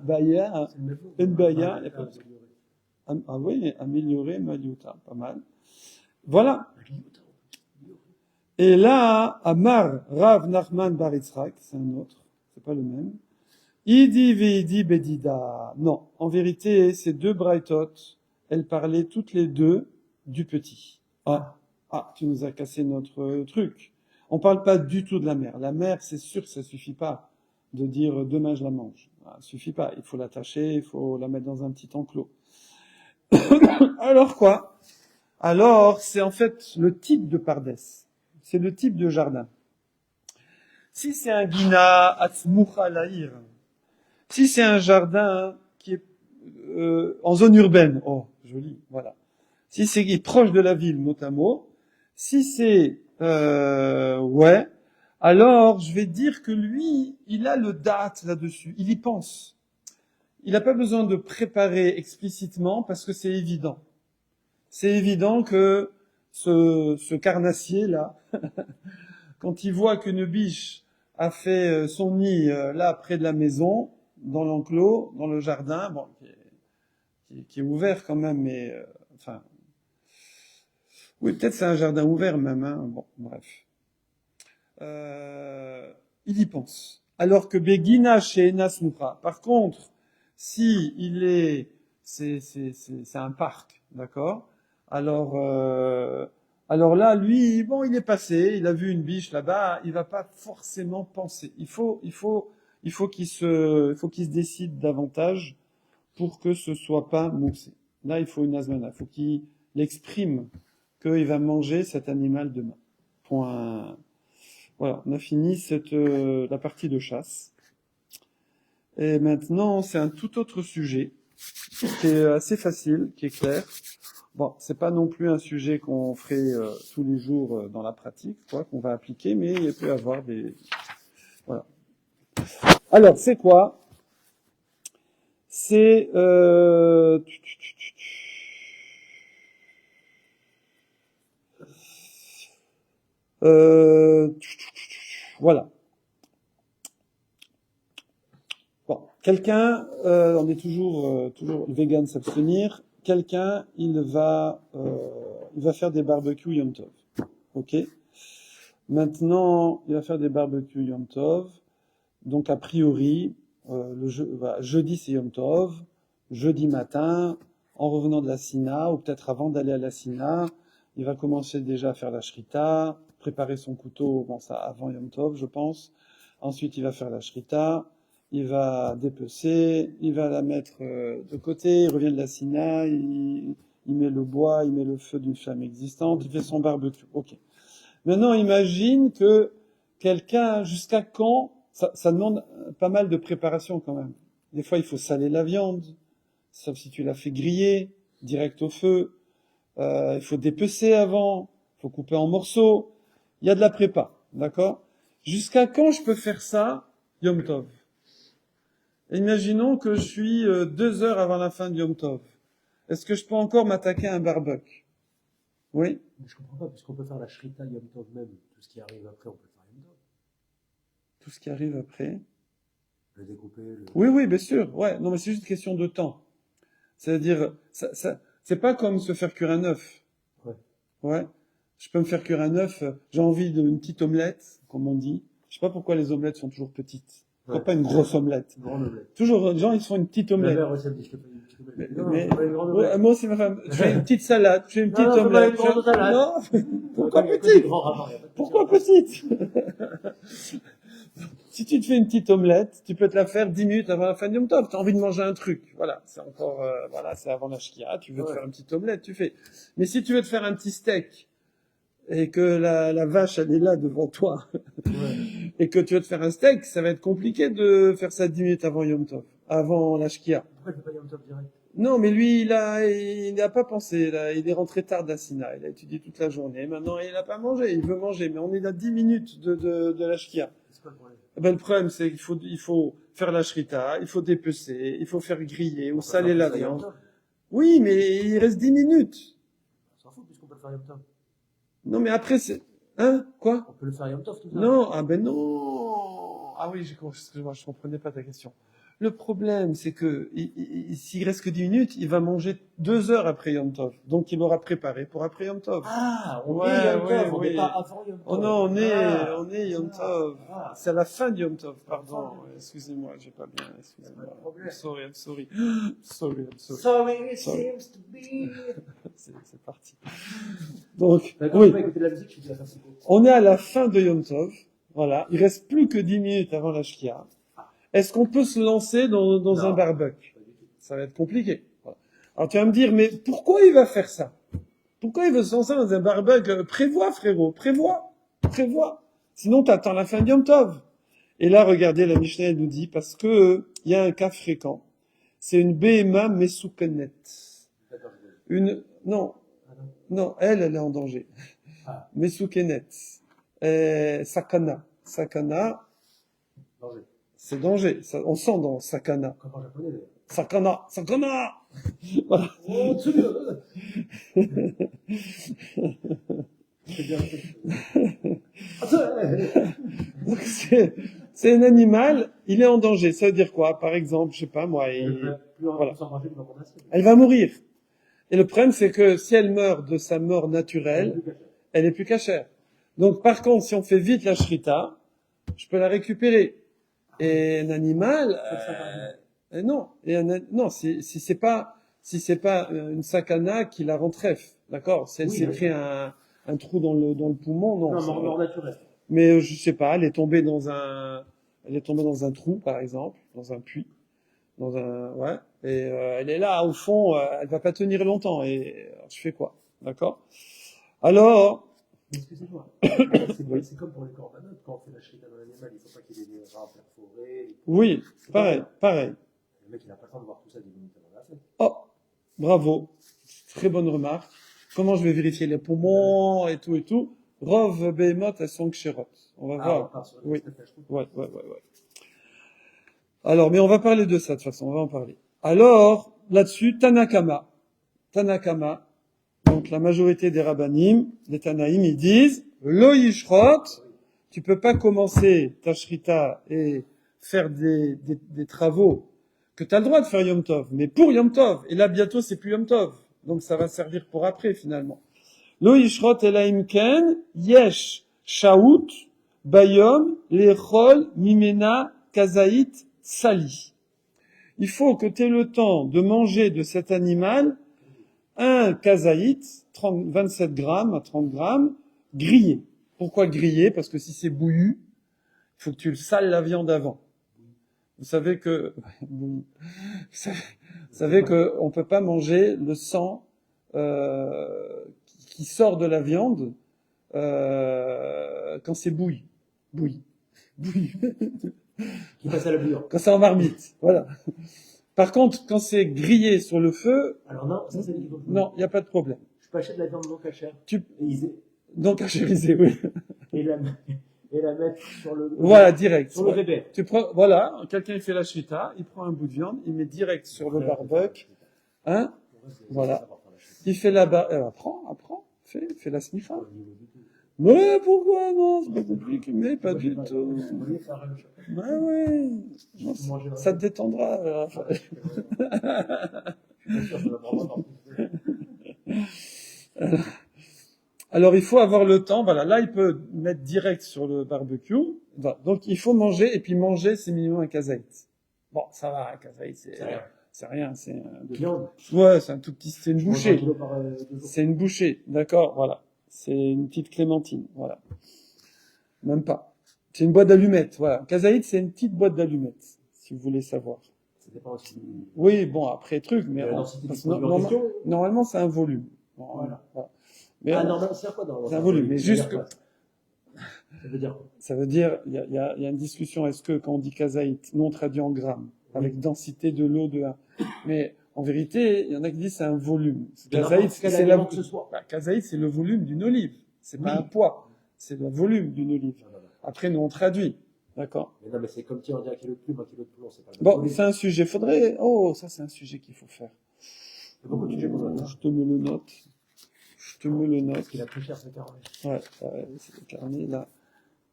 baya, c'est le même mot. une baya, Ah, y a pas de- améliorer. ah oui, améliorer, maliuta, pas mal. Voilà. Et là, Amar, Rav Nachman Bar Yitzhak, c'est un autre, c'est pas le même. Idi veidi bedida. Non, en vérité, ces deux braïtot, elles parlaient toutes les deux du petit. Tu nous as cassé notre truc. On parle pas du tout de la mère. La mère, c'est sûr que ça suffit pas de dire demain je la mange. Ça suffit pas. Il faut l'attacher, il faut la mettre dans un petit enclos. Alors quoi? Alors, c'est en fait le type de pardès. C'est le type de jardin. Si c'est un guina atzmucha laïr, si c'est un jardin qui est en zone urbaine, oh, joli, voilà. Si c'est qui est proche de la ville, mot à mot, si c'est ouais, alors je vais dire que lui, il a le date là-dessus, il y pense. Il n'a pas besoin de préparer explicitement parce que c'est évident. C'est évident que ce carnassier là, quand il voit qu'une biche a fait son nid là près de la maison, dans l'enclos, dans le jardin, bon, qui est ouvert quand même, mais enfin, oui, peut-être c'est un jardin ouvert même, hein. Bon, bref. Il y pense. Alors que Begina chez Enas Moucha, par contre, si il est, c'est un parc, d'accord? Alors là, lui, bon, il est passé, il a vu une biche là-bas, il va pas forcément penser. Il faut qu'il se décide davantage pour que ce soit pas moussé. Là, il faut une azmana. Il faut qu'il exprime qu'il va manger cet animal demain. Point. Voilà, on a fini la partie de chasse. Et maintenant, c'est un tout autre sujet qui est assez facile, qui est clair. Bon, c'est pas non plus un sujet qu'on ferait tous les jours dans la pratique, quoi, qu'on va appliquer, mais il peut y avoir des... Voilà. Alors, c'est quoi? C'est... Voilà. Bon, quelqu'un, on est toujours vegan s'abstenir. Quelqu'un, il va faire des barbecues Yom Tov. Ok. Maintenant, il va faire des barbecues Yom Tov. Donc a priori, jeudi c'est Yom Tov. Jeudi matin, en revenant de la Sina, ou peut-être avant d'aller à la Sina, il va commencer déjà à faire la shrita, préparer son couteau, bon ça avant Yom Tov, je pense. Ensuite, il va faire la shrita, il va dépecer, il va la mettre de côté, il revient de la Sina, il met le bois, il met le feu d'une flamme existante, il fait son barbecue. Ok. Maintenant, imagine que quelqu'un, jusqu'à quand, ça demande pas mal de préparation quand même. Des fois, il faut saler la viande, sauf si tu l'as fait griller, direct au feu. Il faut dépecer avant, il faut couper en morceaux. Il y a de la prépa, d'accord? Jusqu'à quand je peux faire ça, Yom Tov? Imaginons que je suis 2 heures avant la fin de Yom Tov. Est-ce que je peux encore m'attaquer à un barbecue? Oui? Mais je comprends pas, puisqu'on peut faire la shrita Yom Tov même, tout ce qui arrive après, on peut le faire Yom Tov. Tout ce qui arrive après? Le découper, Oui, bien sûr. Ouais, non, mais c'est juste une question de temps. C'est-à-dire, c'est pas comme se faire cuire un œuf. Ouais. Ouais. Je peux me faire cuire un œuf. J'ai envie d'une petite omelette, comme on dit. Je sais pas pourquoi les omelettes sont toujours petites. Pourquoi pas une grosse omelette? Une grande omelette. Toujours, les gens, ils se font une petite omelette. Ma mère aussi, elle me dit, je te fais une petite omelette. Mais, Non, pas une grande omelette. moi aussi, ma femme, je fais une petite salade, je fais une petite Non, omelette. pas une grande salade. Non, pourquoi Il y a que petite? des grands rapports, il y a pas de Pourquoi petite. petite? Si tu te fais une petite omelette, tu peux te la faire 10 minutes avant la fin du Yom Tov. T'as envie de manger un truc. Voilà. C'est encore, voilà, c'est avant la shkia. Tu veux te faire une petite omelette, tu fais. Mais si tu veux te faire un petit steak, et que la vache, elle est là devant toi, et que tu veux te faire un steak, ça va être compliqué de faire ça 10 minutes avant Yom Tov. Avant la shkia. Pourquoi il peut pas Yom Tov direct? Non, mais lui, il n'a pas pensé, là. Il est rentré tard d'Assina. Il a étudié toute la journée. Maintenant, il n'a pas mangé. Il veut manger. Mais on est à 10 minutes de la shkia. C'est quoi le problème? Ben, le problème, c'est qu'il faut faire la shrita, il faut dépecer, il faut faire griller ou saler la viande. Oui, mais il reste 10 minutes. On s'en fout, puisqu'on peut le faire Yom Tov. Non, mais après, c'est... Hein? Quoi? On peut le faire Yom Tov, tout ça. Non, ah ben non! Ah oui, excuse-moi, je comprenais pas ta question. Le problème, c'est que s'il reste que 10 minutes, il va manger 2 heures après Yom Tov. Donc, il aura préparé pour après Yom Tov. Ah, on Ouais, est Yom Tov, ouais, on oui. n'est pas avant Yom Tov. Oh non, Ah, on est Yom ah, Tov. ah. C'est à la fin de Yom Tov, pardon. Fin de- Excusez-moi, j'ai pas bien, excusez-moi. Pas de problème. I'm sorry. Sorry, I'm sorry. Sorry, it Sorry. seems to be. C'est parti. Donc, D'accord, oui. tu vas écouter de la musique, je te dis la fin, c'est cool. On est à la fin de Yom Tov. Voilà. Il reste plus que 10 minutes avant la Shkia. Est-ce qu'on peut se lancer dans Non. un barbecue? Pas du tout. Ça va être compliqué. Voilà. Alors tu vas me dire, mais pourquoi il va faire ça? Pourquoi il veut se lancer dans un barbecue? Prévois, frérot. Prévois. Sinon, t'attends la fin de Yom Tov. Et là, regardez, la Mishnah elle nous dit, parce que il y a un cas fréquent. C'est une Behema Mesoukenet. D'accord, je vais. Non, Ah non. non, elle est en danger. Ah, Mesoukenet. Sakana. Sakana, danger. c'est danger. Ça, on sent dans Sakana. Comme en japonais d'ailleurs. Sakana. Voilà. Oh, tu C'est bien. Donc c'est un animal, il est en danger. Ça veut dire quoi? Par exemple, je sais pas moi, voilà. Elle va mourir. Et le problème, c'est que si elle meurt de sa mort naturelle, elle est plus cachère. Donc par contre, si on fait vite la shrita, je peux la récupérer. Et un animal, non. Non, si c'est pas une sakana qui la rend trèfle, d'accord? Si elle s'est pris un trou dans le poumon, non. Non, mort naturelle. Mais je sais pas, elle est tombée dans un trou, par exemple, dans un puits, ouais. Et elle est là au fond, elle va pas tenir longtemps. Et alors, je fais quoi, d'accord? Alors, excusez-moi, c'est comme pour les corbanotes, quand on fait la shrita dans l'animal, il ne faut pas qu'il ait des rats perforés. oui, pareil. Le mec, il n'a pas le temps de voir tout ça 10 minutes avant la fête. Oh, bravo, très bonne remarque. Comment je vais vérifier les poumons et tout? Rov, Behemoth, elles sont kshéroth. On va voir. Oui. Ouais. Alors, mais on va parler de ça de toute façon, on va en parler. Alors, là-dessus, Tanakama. Donc la majorité des rabbanim, les Tanaïm, ils disent, lo yishrot, tu peux pas commencer ta shrita et faire des travaux que tu as le droit de faire Yom Tov, mais pour Yom Tov. Et là, bientôt, c'est plus Yom Tov. Donc ça va servir pour après, finalement. Lo yishrot elaim ken, yesh, shaout, bayom, lechol, mimena, kazaït, sali. Il faut que tu aies le temps de manger de cet animal un kazaït, 27 grammes à 30 grammes, grillé. Pourquoi grillé? Parce que si c'est bouillu, il faut que tu le sales la viande avant. Vous savez que on peut pas manger le sang qui sort de la viande quand c'est bouilli. Qui passe à la bouillon. Quand c'est en marmite, voilà. Par contre, quand c'est grillé sur le feu, alors non, ça c'est non, il y a pas de problème. Je peux acheter de la viande non cachère. Non cachérisé, oui. Et la mettre sur le. Voilà, direct. Sur le bébé. Tu prends, voilà, quelqu'un fait la shita, il prend un bout de viande, il met direct sur le barbecue, hein, voilà. Il fait apprends, fais la snifa. Mais pourquoi non? C'est pas compliqué, mais pas du tout. Bah ouais. Ça te détendra. Alors il faut avoir le temps, voilà, là il peut mettre direct sur le barbecue, voilà. Donc il faut manger, et puis manger c'est minimum un kazaït. Bon, ça va, un kazaït c'est rien, c'est ouais, c'est un tout petit, c'est une bouchée. C'est une bouchée, d'accord, voilà. C'est une petite clémentine, voilà. Même pas. C'est une boîte d'allumettes, voilà. Kazaït c'est une petite boîte d'allumettes, si vous voulez savoir. Ça dépend aussi. Oui, bon, après truc, mais normalement c'est un volume. Voilà. Mais normalement, c'est quoi dans un volume, mais juste que... Ça veut dire quoi? Ça veut dire, il y a une discussion, est-ce que quand on dit kazaït, non traduit en grammes, avec densité de l'eau de 1, mais en vérité, il y en a qui disent c'est un volume. Kazaït, c'est le volume d'une olive. C'est pas un poids. C'est le volume d'une olive. Après, nous, on traduit. D'accord? Mais non, mais c'est comme si on dit un kilo de plume, un kilo de plomb, c'est pas bon, volume. C'est un sujet. Ça, c'est un sujet qu'il faut faire. Beaucoup de sujets pour ça. Je te me le note. Parce qu'il a plus cher, ce carnet. Ouais, c'est le carnet, là.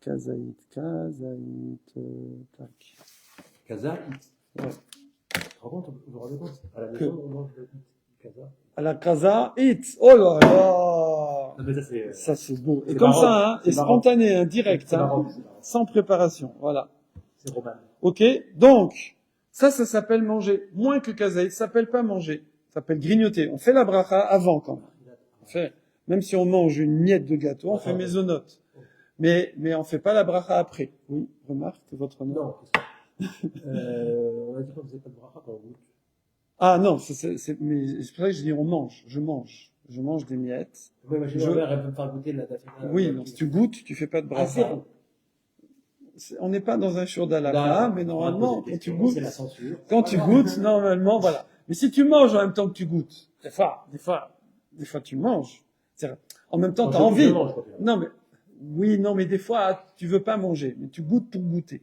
Kazaït, tac. Kaza, Ouais. tu te rends compte, vous vous rendez compte? À la maison, on mange le Kaza. À la Kaza, it. Oh là là. Non, mais ça, c'est. Ça, c'est beau. Et C'est comme marrant. ça, hein, C'est et marrant. spontané, hein, direct, C'est hein, marrant, c'est marrant. sans préparation. Voilà. C'est roman. Ok. Donc, ça s'appelle manger. Moins que kazaït, ça s'appelle pas manger. Ça s'appelle grignoter. On fait la bracha avant, quand même. On fait, même si on mange une miette de gâteau, on fait mésonote. Mais on fait pas la bracha après. Oui, remarque votre nom. Non. On a dit qu'on faisait pas de bracha quand on goûte. Ah non, mais c'est pour ça que je dis on mange. Je mange des miettes. Ouais, ma mère, elle peut me faire goûter de la tafina. Oui, donc si tu goûtes, tu fais pas de Ah, c'est bracha. bon. On n'est pas dans un shur d'halakha, mais normalement, quand tu goûtes, C'est la censure. quand tu goûtes, normalement, voilà. Mais si tu manges en même temps que tu goûtes, des fois tu manges. C'est-à-dire, en même temps, Non, t'as je envie. mange, quoi. Non, mais, oui, non, mais des fois, tu veux pas manger, mais tu goûtes pour goûter.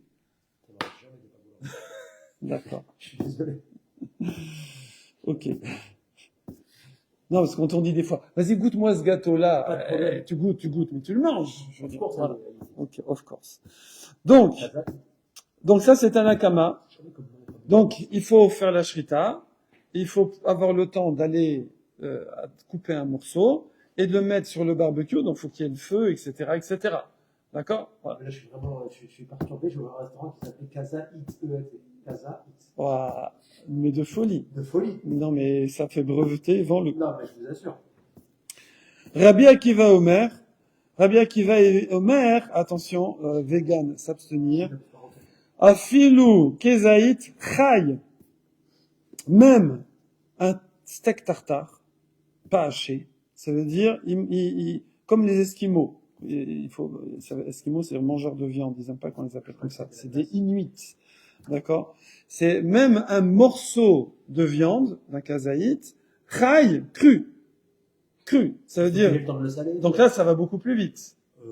D'accord. Je suis désolé. Ok. Non, parce que quand on dit des fois, vas-y, goûte-moi ce gâteau-là, Pas de problème. tu goûtes, mais tu le manges. Je veux Of dire, course, voilà. elle est- Ok, of course. Donc Kaza, ça, c'est un akama. je connais comme nom. Donc, il faut faire la shrita, il faut avoir le temps d'aller couper un morceau et de le mettre sur le barbecue, donc il faut qu'il y ait le feu, etc., etc. D'accord? Voilà. Là, je suis perturbé. Je vais au restaurant qui s'appelle Kaza Eat EAT. Kaza Eat. Ouah, mais de folie. De folie. Non, mais ça fait breveter, vends-le. Non, mais je vous assure. Rabbi Akiva Omer, et Omer, attention, vegan, s'abstenir. Afilu kezaït chai, même un steak tartare, pas haché, ça veut dire, comme les Esquimaux. Esquimaux, c'est un mangeur de viande, ils n'aiment pas qu'on les appelle comme ça. C'est des Inuits. D'accord? C'est même un morceau de viande, d'un kazaït, chai, cru. Cru. Ça veut dire, Faut le temps de le saler, donc là, ça va beaucoup plus vite. faut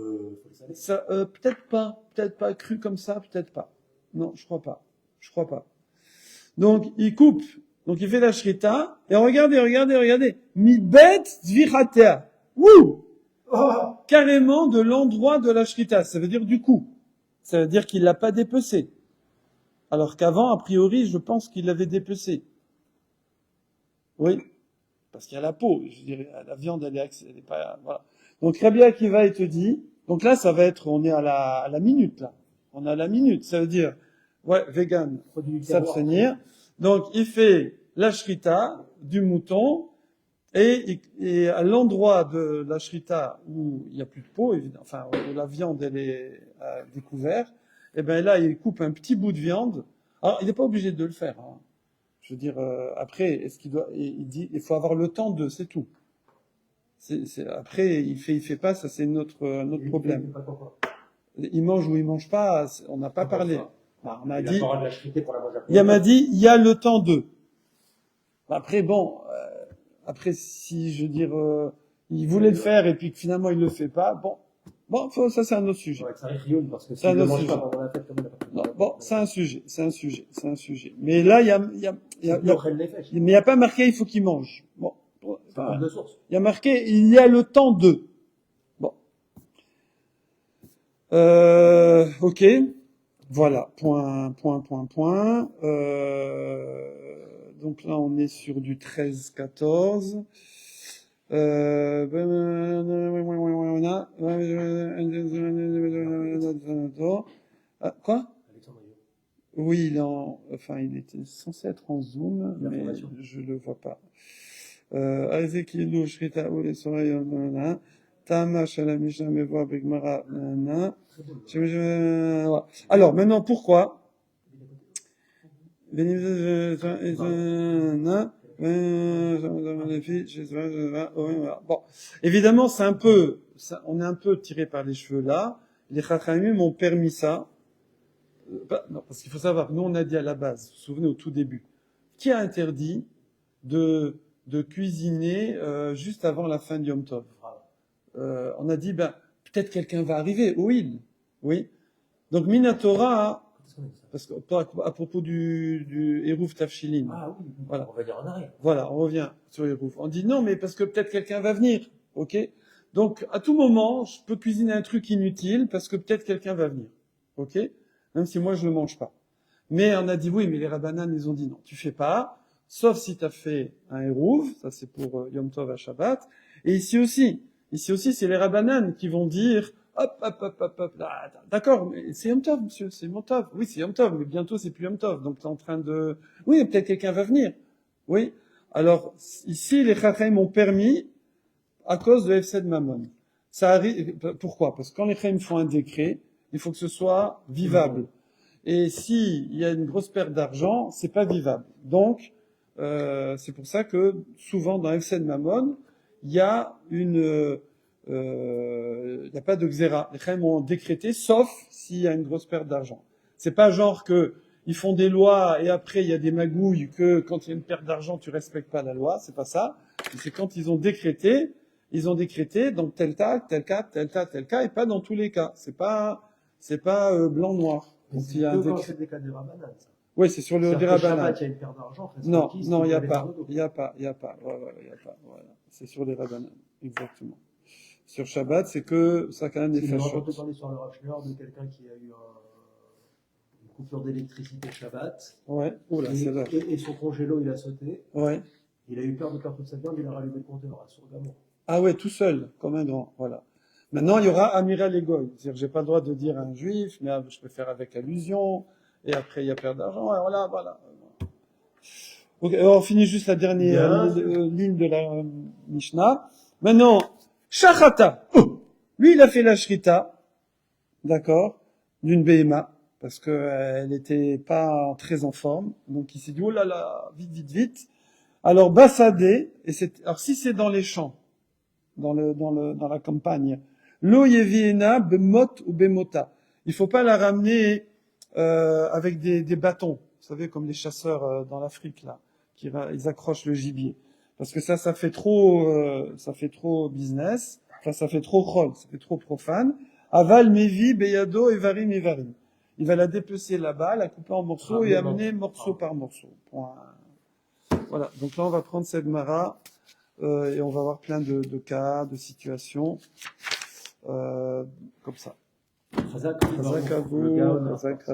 le saler. Ça, peut-être pas cru comme ça, peut-être pas. Non, je crois pas. Donc, il coupe. Donc, il fait la shrita. Et regardez. Mi bet zvichatea. Wouh! Oh, Carrément de l'endroit de la shrita. Ça veut dire du coup. Ça veut dire qu'il l'a pas dépecé. Alors qu'avant, a priori, je pense qu'il l'avait dépecé. Oui. Parce qu'il y a la peau. Je dirais, la viande, elle est pas, voilà. Donc, Rabbi Akiva, il te dit, donc là, ça va être, on est à la minute, là. On est à la minute. Ça veut dire, ouais, vegan, produit du terroir. s'abstenir. Donc, il fait la shrita du mouton et à l'endroit de la shrita où il n'y a plus de peau, évidemment, enfin, où la viande, elle est à découvert, et ben là, il coupe un petit bout de viande. Alors, il n'est pas obligé de le faire, hein. Je veux dire, après, est-ce qu'il doit, il dit, il faut avoir le temps de, c'est tout. Après, il fait pas, ça c'est notre problème. Pas pourquoi. Il mange ou il mange pas, on n'a pas parlé. Bah, on m'a Il a dit, pas de la chrité pour la manger après. il m'a dit, il y a le temps de. Après, bon, après, si, je veux dire, il voulait le faire et puis que finalement il le fait pas, bon, ça c'est un autre sujet. Ouais, ça rioune parce que si C'est un il le autre mange pas sujet. pendant la fête, comme il a pas Non, bon, c'est un sujet. Mais là, il y a pas marqué, il faut qu'il mange. Bon. Enfin, de source. il y a marqué, il y a le temps de. Bon. Ok. Voilà. Point. Donc là, on est sur du 13-14. Quoi? Alexandre Rio. Oui, il était censé être en zoom, mais L'information. je le vois pas. Azekilu, Shrita, Ole, Soraya, nanana. Tama, Shalamisha, Mevoa, Begmara, nanana. Voilà. Alors, maintenant, pourquoi? Bon, évidemment, on est un peu tiré par les cheveux là. Les Chachamim m'ont permis ça. Non, parce qu'il faut savoir, nous on a dit à la base, vous vous souvenez au tout début, qui a interdit de cuisiner juste avant la fin de Yom Tov. On a dit, peut-être quelqu'un va arriver, oui. Donc Minatora, parce que à propos du Eruv Tafshilin. Ah oui, voilà. On va dire en arrière. Voilà, on revient sur Eruv. On dit non, mais parce que peut-être quelqu'un va venir, ok? Donc, à tout moment, je peux cuisiner un truc inutile parce que peut-être quelqu'un va venir. Ok? Même si moi, je le mange pas. Mais on a dit oui, mais les Rabbanan, ils ont dit non, tu fais pas, sauf si tu as fait un Hérouv, ça c'est pour Yom Tov à Shabbat. Et ici aussi, c'est les Rabbanan qui vont dire, hop, là, d'accord, mais c'est Yom Tov, monsieur, c'est Yom Tov. Oui, c'est Yom Tov, mais bientôt c'est plus Yom Tov. Donc t'es en train de, oui, peut-être quelqu'un va venir. Oui. Alors, ici, les Chachamim ont permis, à cause de Hefsed Mammon. Ça arrive, pourquoi? Parce que quand les Chachamim font un décret, il faut que ce soit vivable. Et s'il y a une grosse perte d'argent, c'est pas vivable. Donc, c'est pour ça que souvent dans Hefsed Mammon, il y a il y a pas de xéra. Les Chachamim ont décrété, sauf s'il y a une grosse perte d'argent. C'est pas genre que ils font des lois et après il y a des magouilles que quand il y a une perte d'argent, tu respectes pas la loi. C'est pas ça. C'est quand ils ont décrété donc tel cas, tel cas, tel cas, tel cas, et pas dans tous les cas. C'est pas blanc-noir. Mais Donc, c'est il y a un plutôt quand décret. c'est des cas de Rabbanan, ça. Oui, c'est sur le C'est-à-dire que Dérabbanan. Shabbat, il y a une perte d'argent. Non, Chesed non, il y a Kis, pas. dans le dos. Il y a pas. Ouais, il y a pas. Voilà. C'est sur les Rabbanan. Exactement. Sur Shabbat, c'est que ça quand même des J'ai entendu fachotes. parler sur le Racheleur de quelqu'un qui a eu une coupure d'électricité Shabbat. Ouais. Oula, c'est là. Et son congélo, il a sauté. Ouais. Il a eu peur de perdre toute sa viande, il a rallumé le compteur à Sourgamon. Ah ouais, tout seul, comme un grand. Voilà. Maintenant, il y aura Amiral Egoy. C'est-à-dire que j'ai pas le droit de dire à un juif, mais je peux faire avec allusion. Et après, il y a perte d'argent. Et voilà. Ok, on finit juste la dernière ligne de la Mishnah. Maintenant, Shachata. Lui, il a fait la shrita, d'accord, d'une Behema, parce que elle était pas très en forme. Donc, il s'est dit, oh là là, vite. Alors, Bassadé, alors si c'est dans les champs, dans la campagne, lo yeviena bemot ou bemota. Il faut pas la ramener, avec des bâtons. Vous savez, comme les chasseurs, dans l'Afrique, là. Ils accrochent le gibier. Parce que ça fait trop business. Enfin, ça fait trop chol, ça fait trop profane. Aval mevi beyado evarim. Il va la dépecer là-bas, la couper en morceaux et amener morceau par morceau. Point. Voilà. Donc là, on va prendre cette mara, et on va avoir plein de cas, de situations, comme ça. Chazak, Chazak à vous, Chazak.